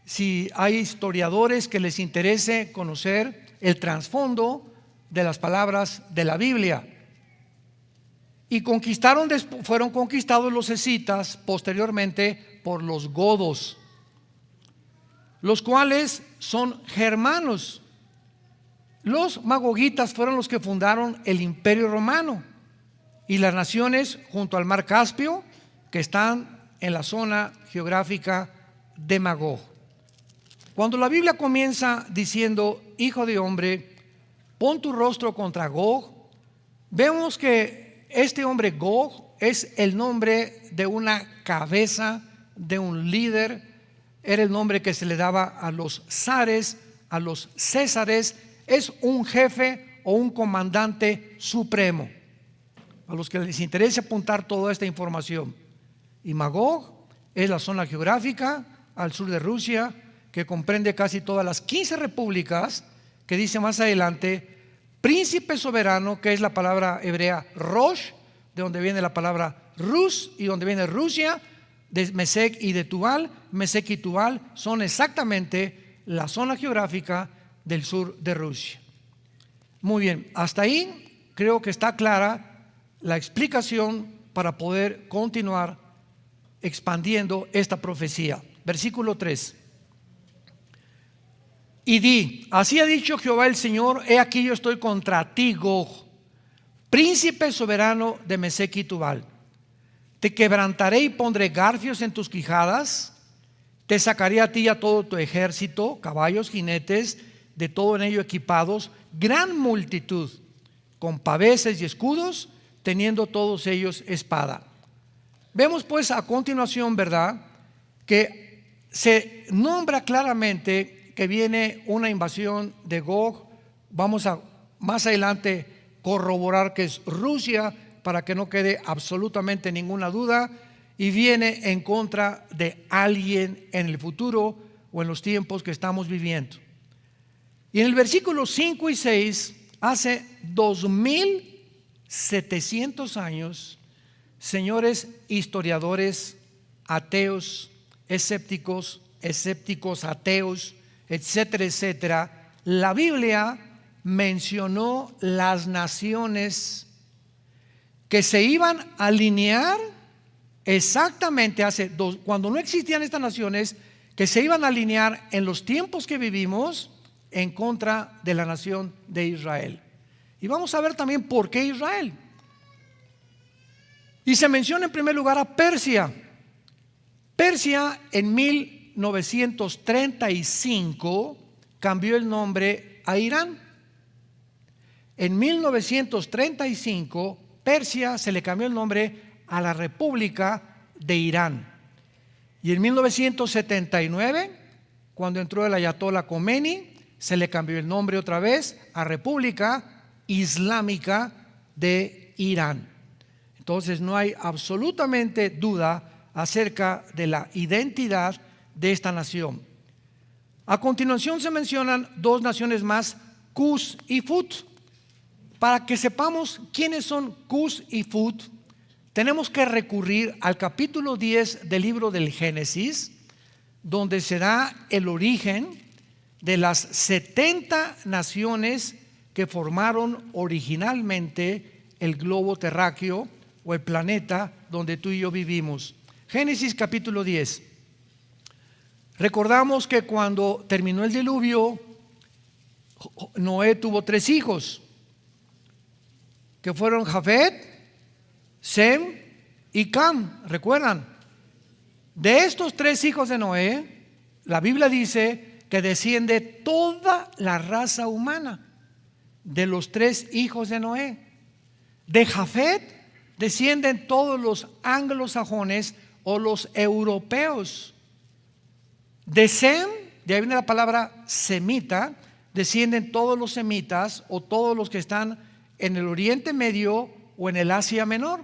A: Si hay historiadores que les interese conocer el trasfondo de las palabras de la Biblia, y fueron conquistados los escitas posteriormente por los godos, los cuales son germanos. Los magogitas fueron los que fundaron el Imperio Romano y las naciones junto al Mar Caspio, que están en la zona geográfica de Magog. Cuando la Biblia comienza diciendo, hijo de hombre, pon tu rostro contra Gog, vemos que este hombre Gog es el nombre de una cabeza, de un líder. Era el nombre que se le daba a los zares, a los césares. Es un jefe o un comandante supremo, a los que les interese apuntar toda esta información. Y Magog es la zona geográfica al sur de Rusia, que comprende casi todas las 15 repúblicas, que dice más adelante príncipe soberano, que es la palabra hebrea Rosh, de donde viene la palabra Rus y donde viene Rusia, de Mesec y de Tubal. Mesec y Tubal son exactamente la zona geográfica del sur de Rusia. Muy bien, hasta ahí creo que está clara la explicación para poder continuar expandiendo esta profecía. Versículo 3. Y di, así ha dicho Jehová el Señor, he aquí yo estoy contra ti, Gog, príncipe soberano de Mesec y Tubal. Te quebrantaré y pondré garfios en tus quijadas, te sacaré a ti y a todo tu ejército, caballos, jinetes, de todo en ello equipados, gran multitud, con paveses y escudos, teniendo todos ellos espada. Vemos pues a continuación, ¿verdad?, que se nombra claramente que viene una invasión de Gog. Vamos a más adelante corroborar que es Rusia, para que no quede absolutamente ninguna duda, y viene en contra de alguien en el futuro o en los tiempos que estamos viviendo. Y en el versículo 5 y 6, hace 2700 años, señores historiadores, ateos, escépticos, ateos, etcétera, etcétera, la Biblia mencionó las naciones que se iban a alinear exactamente cuando no existían estas naciones, que se iban a alinear en los tiempos que vivimos en contra de la nación de Israel. Y vamos a ver también por qué Israel. Y se menciona en primer lugar a Persia. Persia en 1935 cambió el nombre a Irán. En 1935 Persia se le cambió el nombre a la República de Irán. Y en 1979, cuando entró el Ayatollah Khomeini, se le cambió el nombre otra vez a República Islámica de Irán. Entonces no hay absolutamente duda acerca de la identidad de esta nación. A continuación se mencionan dos naciones más, Cus y Fut. Para que sepamos quiénes son Cus y Fut, tenemos que recurrir al capítulo 10 del libro del Génesis, donde se da el origen de las 70 naciones que formaron originalmente el globo terráqueo o el planeta donde tú y yo vivimos. Génesis capítulo 10. Recordamos que cuando terminó el diluvio, Noé tuvo 3 hijos, que fueron Jafet, Sem y Cam. ¿Recuerdan? De estos 3 hijos de Noé, la Biblia dice que desciende toda la raza humana de los 3 hijos de Noé. De Jafet descienden todos los anglosajones o los europeos. De Sem, de ahí viene la palabra semita, descienden todos los semitas o todos los que están en el Oriente Medio o en el Asia Menor.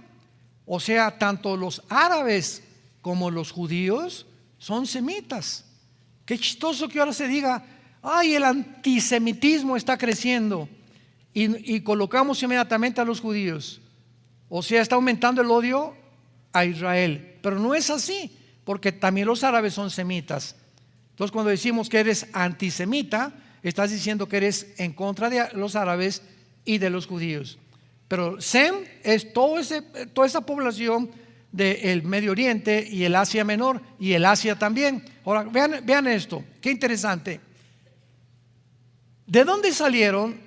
A: O sea, tanto los árabes como los judíos son semitas. Qué chistoso que ahora se diga, ay, el antisemitismo está creciendo, y colocamos inmediatamente a los judíos. O sea, está aumentando el odio a Israel. Pero no es así, porque también los árabes son semitas. Entonces, cuando decimos que eres antisemita, estás diciendo que eres en contra de los árabes y de los judíos. Pero Sem es toda esa población del Medio Oriente y el Asia Menor y el Asia también. Ahora vean esto, qué interesante. ¿De dónde salieron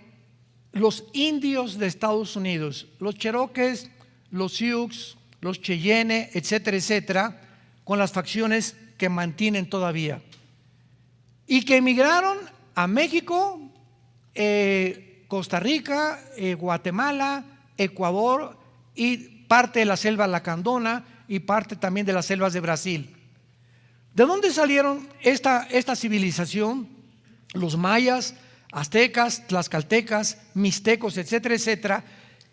A: los indios de Estados Unidos? Los Cherokees, los Sioux, los Cheyenne, etcétera, etcétera, con las facciones que mantienen todavía, y que emigraron a México, Costa Rica, Guatemala, Ecuador y parte de la selva lacandona y parte también de las selvas de Brasil. ¿De dónde salieron esta civilización? Los mayas, aztecas, tlaxcaltecas, mixtecos, etcétera, etcétera.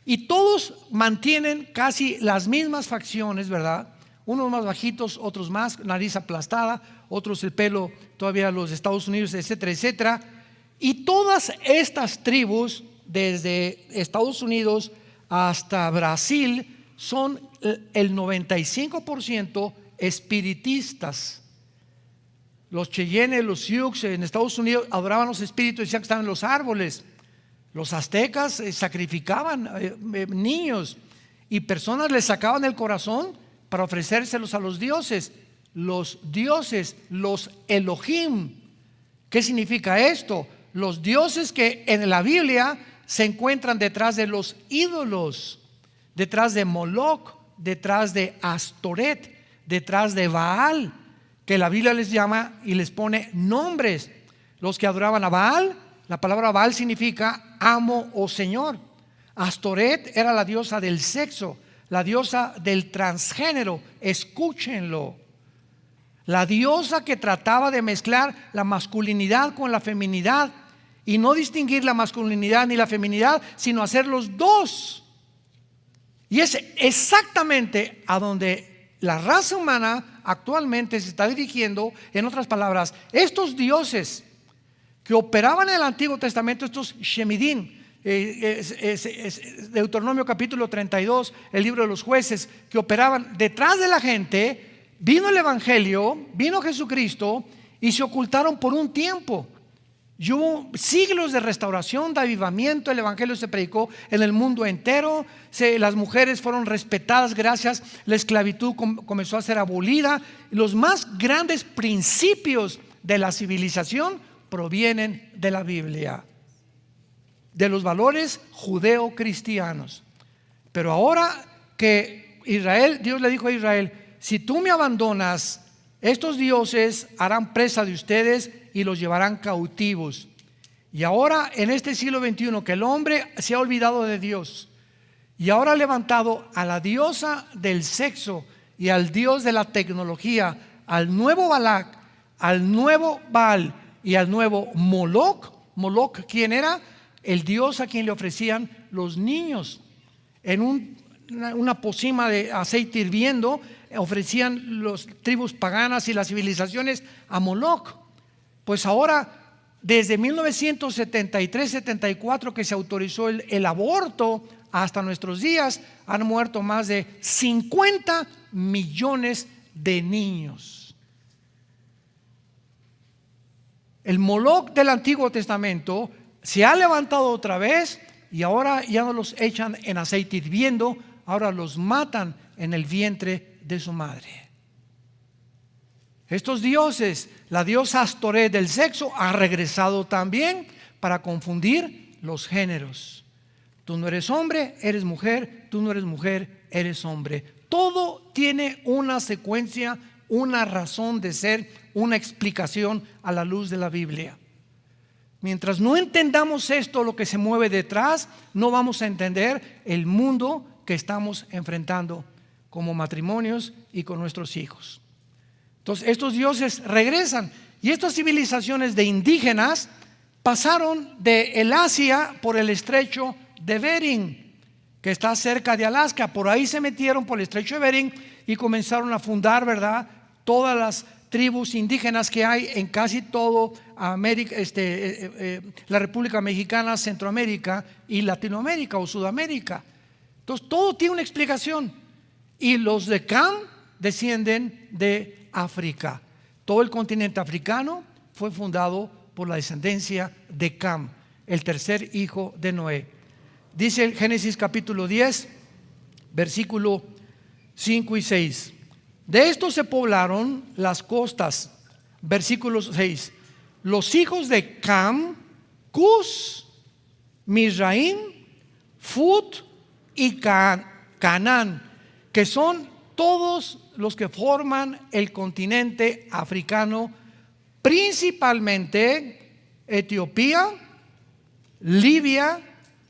A: Y todos mantienen casi las mismas facciones, ¿verdad? Unos más bajitos, otros más, nariz aplastada, otros el pelo todavía los Estados Unidos, etcétera, etcétera. Y todas estas tribus, desde Estados Unidos hasta Brasil, son el 95% espiritistas. Los Cheyenne, los Sioux en Estados Unidos adoraban los espíritus, decían que estaban en los árboles. Los aztecas sacrificaban niños, y personas les sacaban el corazón para ofrecérselos a los dioses. Los dioses, los Elohim. ¿Qué significa esto? Los dioses que en la Biblia se encuentran detrás de los ídolos, detrás de Moloch, detrás de Astoret, detrás de Baal, que la Biblia les llama y les pone nombres. Los que adoraban a Baal, la palabra Baal significa amo o señor. Astoret era la diosa del sexo, la diosa del transgénero. Escúchenlo. La diosa que trataba de mezclar la masculinidad con la feminidad, y no distinguir la masculinidad ni la feminidad, sino hacer los dos. Y es exactamente a donde la raza humana actualmente se está dirigiendo. En otras palabras, estos dioses que operaban en el Antiguo Testamento, estos Shemidim, Deuteronomio capítulo 32, el libro de los jueces, que operaban detrás de la gente, vino el Evangelio, vino Jesucristo y se ocultaron por un tiempo. Y hubo siglos de restauración, de avivamiento. El evangelio se predicó en el mundo entero. Las mujeres fueron respetadas gracias. La esclavitud comenzó a ser abolida. Los más grandes principios de la civilización provienen de la Biblia, de los valores judeo-cristianos. Pero ahora que Israel, Dios le dijo a Israel: si tú me abandonas, estos dioses harán presa de ustedes y los llevarán cautivos. Y ahora en este siglo XXI, que el hombre se ha olvidado de Dios y ahora ha levantado a la diosa del sexo y al dios de la tecnología, al nuevo Balac, al nuevo Baal y al nuevo Moloch. Moloch, ¿quién era? El dios a quien le ofrecían los niños. En una pocima de aceite hirviendo ofrecían las tribus paganas y las civilizaciones a Moloch. Pues ahora, desde 1973-74 que se autorizó el aborto hasta nuestros días, han muerto más de 50 millones de niños. El Moloch del Antiguo Testamento se ha levantado otra vez y ahora ya no los echan en aceite hirviendo, ahora los matan en el vientre de su madre. Estos dioses, la diosa Astoré del sexo, ha regresado también para confundir los géneros. Tú no eres hombre, eres mujer. Tú no eres mujer, eres hombre. Todo tiene una secuencia, una razón de ser, una explicación a la luz de la Biblia. Mientras no entendamos esto, lo que se mueve detrás, no vamos a entender el mundo que estamos enfrentando como matrimonios y con nuestros hijos. Entonces estos dioses regresan, y estas civilizaciones de indígenas pasaron de el Asia por el estrecho de Bering, que está cerca de Alaska. Por ahí se metieron por el estrecho de Bering y comenzaron a fundar, ¿verdad?, todas las tribus indígenas que hay en casi todo América, la República Mexicana, Centroamérica y Latinoamérica o Sudamérica. Entonces todo tiene una explicación. Y los de Cam descienden de África. Todo el continente africano fue fundado por la descendencia de Cam, el tercer hijo de Noé. Dice el Génesis capítulo 10, versículo 5 y 6. De esto se poblaron las costas. Versículo 6. Los hijos de Cam, Cus, Mizraim, Fut y Canaán, que son todos los que forman el continente africano, principalmente Etiopía, Libia,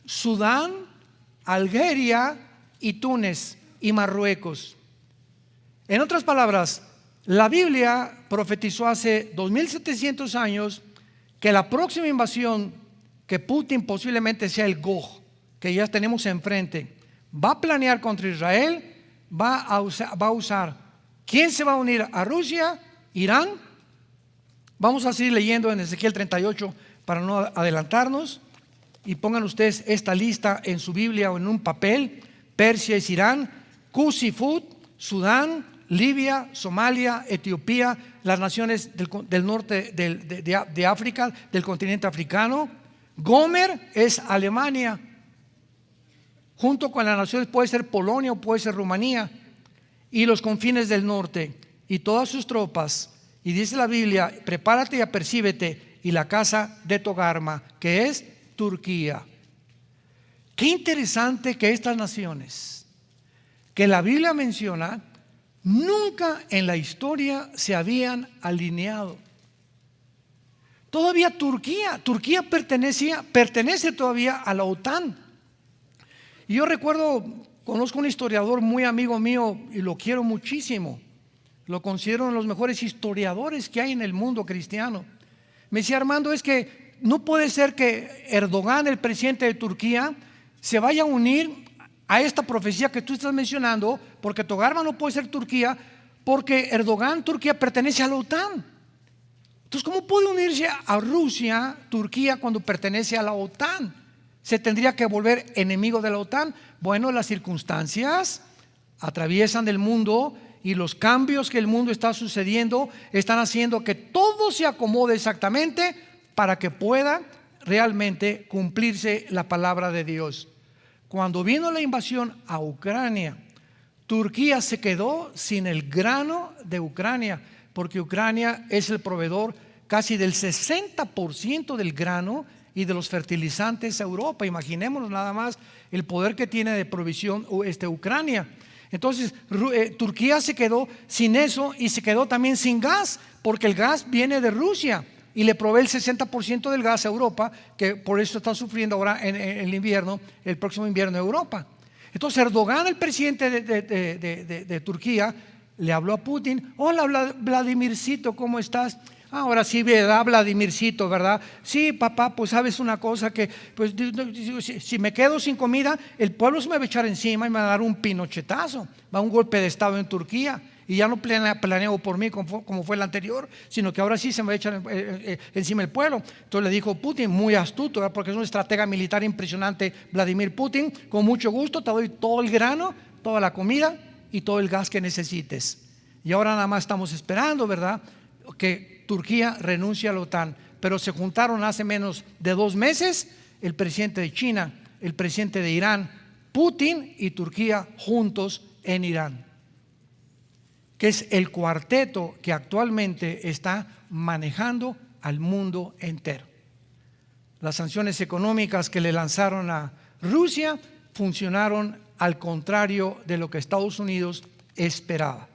A: Sudán, Algeria y Túnez y Marruecos. En otras palabras, la Biblia profetizó hace 2700 años que la próxima invasión, que Putin posiblemente sea el Gog, que ya tenemos enfrente, va a planear contra Israel. Va a usar. ¿Quién se va a unir a Rusia? Irán. Vamos a seguir leyendo en Ezequiel 38 para no adelantarnos. Y pongan ustedes esta lista en su Biblia o en un papel. Persia es Irán, Cus y Fut, Sudán, Libia, Somalia, Etiopía, las naciones del norte de África, del continente africano. Gomer es Alemania. Junto con las naciones puede ser Polonia o puede ser Rumanía, y los confines del norte y todas sus tropas. Y dice la Biblia: prepárate y apercíbete, y la casa de Togarma, que es Turquía. Qué interesante que estas naciones que la Biblia menciona nunca en la historia se habían alineado. Todavía Turquía pertenece todavía a la OTAN. Y yo recuerdo, conozco un historiador muy amigo mío y lo quiero muchísimo. Lo considero uno de los mejores historiadores que hay en el mundo cristiano. Me decía: Armando, es que no puede ser que Erdogan, el presidente de Turquía, se vaya a unir a esta profecía que tú estás mencionando, porque Togarma no puede ser Turquía, porque Erdogan, Turquía, pertenece a la OTAN. Entonces, ¿cómo puede unirse a Rusia, Turquía, cuando pertenece a la OTAN? ¿Se tendría que volver enemigo de la OTAN? Bueno, las circunstancias atraviesan el mundo y los cambios que el mundo está sucediendo están haciendo que todo se acomode exactamente para que pueda realmente cumplirse la palabra de Dios. Cuando vino la invasión a Ucrania, Turquía se quedó sin el grano de Ucrania, porque Ucrania es el proveedor casi del 60% del grano y de los fertilizantes a Europa. Imaginémonos nada más el poder que tiene de provisión Ucrania. Entonces Turquía se quedó sin eso y se quedó también sin gas, porque el gas viene de Rusia y le provee el 60% del gas a Europa, que por eso está sufriendo ahora en el invierno, el próximo invierno en Europa. Entonces Erdogan, el presidente de Turquía, le habló a Putin: hola Vladimircito, ¿cómo estás? Ahora sí, ¿verdad, Vladimircito, verdad? Sí, papá, pues sabes una cosa, que pues si me quedo sin comida, el pueblo se me va a echar encima y me va a dar un pinochetazo, va a un golpe de estado en Turquía. Y ya no planeo por mí como fue el anterior, sino que ahora sí se me va a echar encima el pueblo. Entonces le dijo Putin, muy astuto, ¿verdad? Porque es un estratega militar impresionante, Vladimir Putin: con mucho gusto te doy todo el grano, toda la comida y todo el gas que necesites. Y ahora nada más estamos esperando, ¿verdad?, que Turquía renuncie a la OTAN. Pero se juntaron hace menos de 2 meses el presidente de China, el presidente de Irán, Putin y Turquía juntos en Irán, que es el cuarteto que actualmente está manejando al mundo entero. Las sanciones económicas que le lanzaron a Rusia funcionaron al contrario de lo que Estados Unidos esperaba,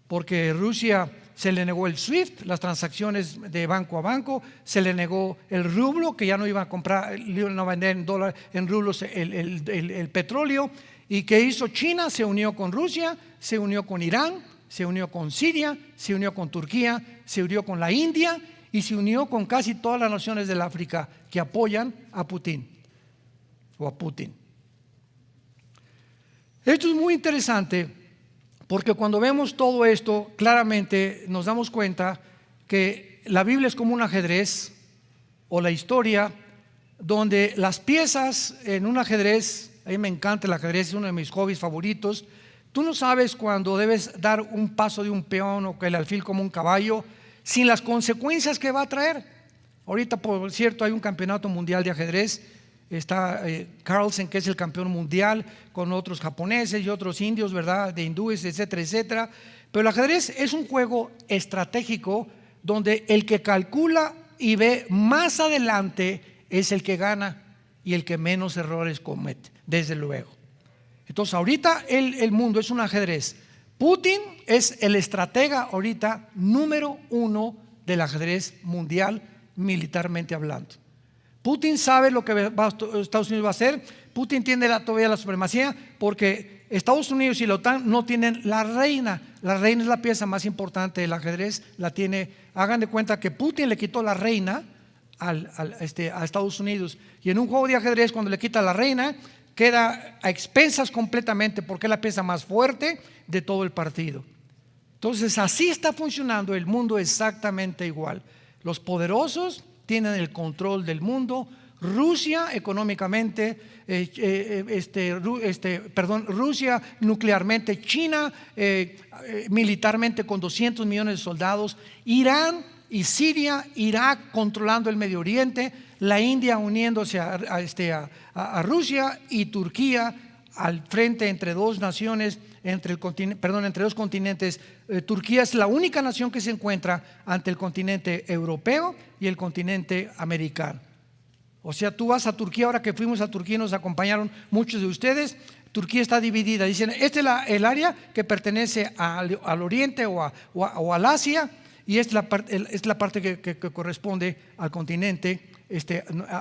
A: porque Rusia se le negó el SWIFT, las transacciones de banco a banco, se le negó el rublo, que ya no iba a comprar, no a vender en dólares, en rublos el petróleo. ¿Y qué hizo China? Se unió con Rusia, se unió con Irán, se unió con Siria, se unió con Turquía, se unió con la India y se unió con casi todas las naciones del África que apoyan a Putin o a Putin. Esto es muy interesante, porque cuando vemos todo esto, claramente nos damos cuenta que la Biblia es como un ajedrez, o la historia, donde las piezas en un ajedrez, a mí me encanta el ajedrez, es uno de mis hobbies favoritos. Tú no sabes cuándo debes dar un paso de un peón o que el alfil como un caballo, sin las consecuencias que va a traer. Ahorita, por cierto, hay un campeonato mundial de ajedrez. Está Carlsen, que es el campeón mundial, con otros japoneses y otros indios, ¿verdad?, de hindúes, etcétera, etcétera. Pero el ajedrez es un juego estratégico donde el que calcula y ve más adelante es el que gana y el que menos errores comete, desde luego. Entonces ahorita el mundo es un ajedrez. Putin es el estratega ahorita número 1 del ajedrez mundial, militarmente hablando. Putin sabe lo que Estados Unidos va a hacer. Putin tiene todavía la supremacía, porque Estados Unidos y la OTAN no tienen la reina. La reina es la pieza más importante del ajedrez. La tiene. Hagan de cuenta que Putin le quitó la reina a Estados Unidos. Y en un juego de ajedrez, cuando le quita la reina, queda a expensas completamente, porque es la pieza más fuerte de todo el partido. Entonces así está funcionando el mundo, exactamente igual. Los poderosos tienen el control del mundo. Rusia económicamente, Rusia nuclearmente, China militarmente con 200 millones de soldados, Irán y Siria, Irak controlando el Medio Oriente, la India uniéndose a Rusia y Turquía al frente entre dos naciones, entre dos continentes. Turquía es la única nación que se encuentra ante el continente europeo y el continente americano. O sea, tú vas a Turquía, ahora que fuimos a Turquía nos acompañaron muchos de ustedes. Turquía está dividida, dicen, este es el área que pertenece al oriente o al Asia, y esta es la parte que corresponde al continente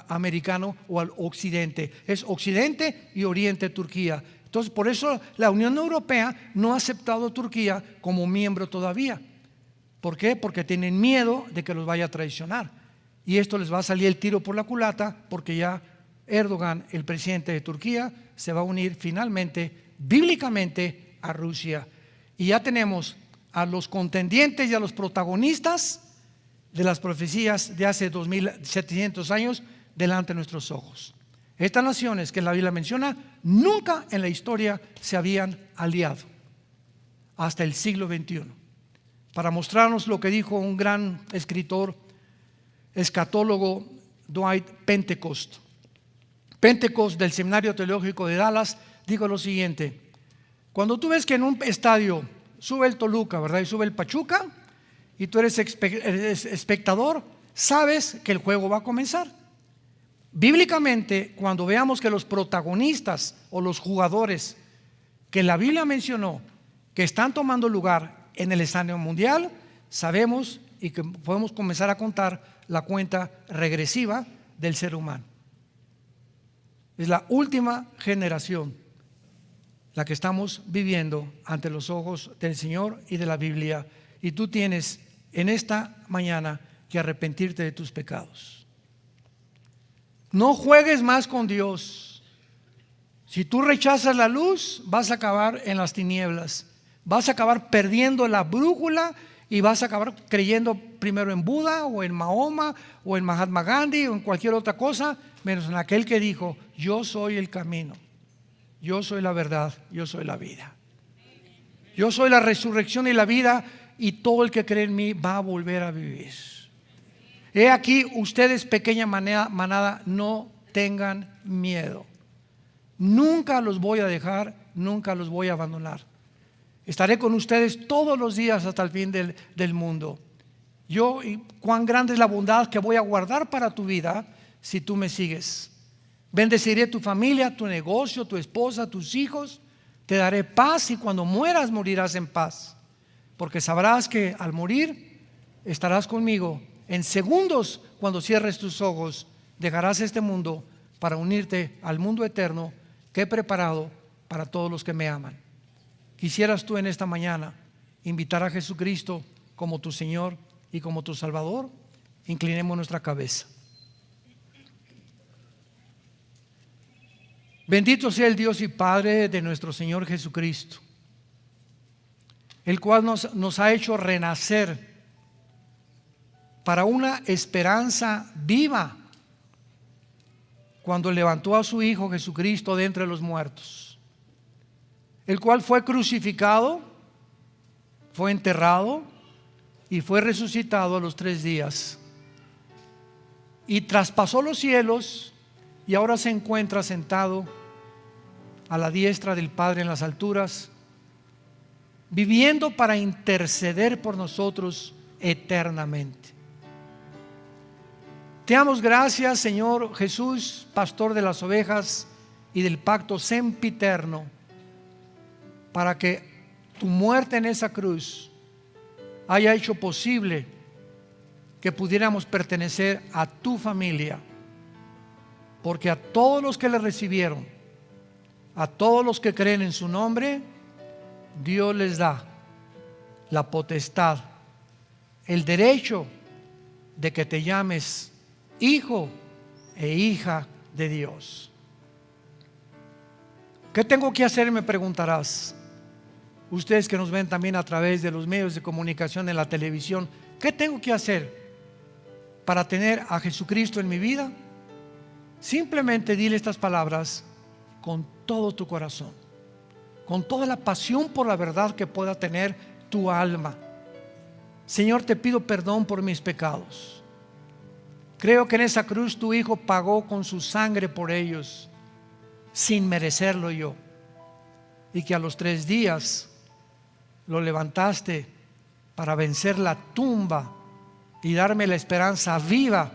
A: americano o al occidente. Es occidente y oriente Turquía. Entonces, por eso la Unión Europea no ha aceptado a Turquía como miembro todavía. ¿Por qué? Porque tienen miedo de que los vaya a traicionar. Y esto les va a salir el tiro por la culata, porque ya Erdogan, el presidente de Turquía, se va a unir finalmente, bíblicamente, a Rusia. Y ya tenemos a los contendientes y a los protagonistas de las profecías de hace 2700 años delante de nuestros ojos. Estas naciones que la Biblia menciona nunca en la historia se habían aliado hasta el siglo XXI. Para mostrarnos lo que dijo un gran escritor, escatólogo Dwight Pentecost. Pentecost, del Seminario Teológico de Dallas, dijo lo siguiente: cuando tú ves que en un estadio sube el Toluca, ¿verdad?, y sube el Pachuca, y tú eres espectador, sabes que el juego va a comenzar. Bíblicamente, cuando veamos que los protagonistas o los jugadores que la Biblia mencionó que están tomando lugar en el escenario mundial, sabemos y que podemos comenzar a contar la cuenta regresiva del ser humano. Es la última generación la que estamos viviendo ante los ojos del Señor y de la Biblia, y tú tienes en esta mañana que arrepentirte de tus pecados. No juegues más con Dios. Si tú rechazas la luz, vas a acabar en las tinieblas, vas a acabar perdiendo la brújula y vas a acabar creyendo primero en Buda o en Mahoma o en Mahatma Gandhi o en cualquier otra cosa, menos en aquel que dijo: yo soy el camino, yo soy la verdad, yo soy la vida, yo soy la resurrección y la vida, y todo el que cree en mí va a volver a vivir. He aquí, ustedes, pequeña manada, no tengan miedo. Nunca los voy a dejar, nunca los voy a abandonar. Estaré con ustedes todos los días hasta el fin del mundo. Yo, y cuán grande es la bondad que voy a guardar para tu vida si tú me sigues. Bendeciré tu familia, tu negocio, tu esposa, tus hijos. Te daré paz, y cuando mueras morirás en paz, porque sabrás que al morir estarás conmigo. En segundos, cuando cierres tus ojos, dejarás este mundo para unirte al mundo eterno que he preparado para todos los que me aman. ¿Quisieras tú en esta mañana invitar a Jesucristo como tu Señor y como tu Salvador? Inclinemos nuestra cabeza. Bendito sea el Dios y Padre de nuestro Señor Jesucristo, el cual nos ha hecho renacer para una esperanza viva cuando levantó a su Hijo Jesucristo de entre los muertos, el cual fue crucificado, fue enterrado y fue resucitado a los 3 días, y traspasó los cielos, y ahora se encuentra sentado a la diestra del Padre en las alturas, viviendo para interceder por nosotros eternamente. Te damos gracias, Señor Jesús, pastor de las ovejas y del pacto sempiterno, para que tu muerte en esa cruz haya hecho posible que pudiéramos pertenecer a tu familia, porque a todos los que le recibieron, a todos los que creen en su nombre, Dios les da la potestad, el derecho de que te llames hijo e hija de Dios. ¿Qué tengo que hacer?, me preguntarás. Ustedes que nos ven también a través de los medios de comunicación, en la televisión, ¿qué tengo que hacer para tener a Jesucristo en mi vida? Simplemente dile estas palabras con todo tu corazón, con toda la pasión por la verdad que pueda tener tu alma. Señor, te pido perdón por mis pecados. Creo que en esa cruz tu Hijo pagó con su sangre por ellos, sin merecerlo yo, y que a los 3 días lo levantaste para vencer la tumba y darme la esperanza viva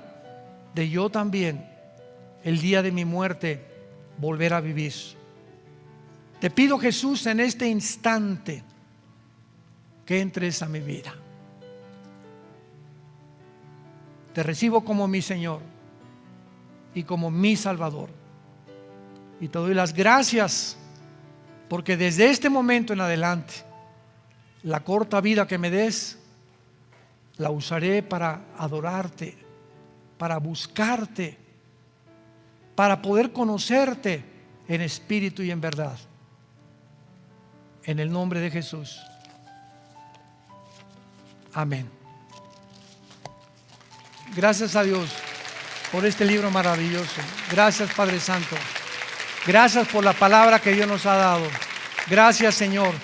A: de yo también, el día de mi muerte, volver a vivir. Te pido, Jesús, en este instante que entres a mi vida. Te recibo como mi Señor y como mi Salvador, y te doy las gracias porque desde este momento en adelante la corta vida que me des la usaré para adorarte, para buscarte, para poder conocerte en espíritu y en verdad. En el nombre de Jesús. Amén. Gracias a Dios por este libro maravilloso. Gracias, Padre Santo. Gracias por la palabra que Dios nos ha dado. Gracias, Señor.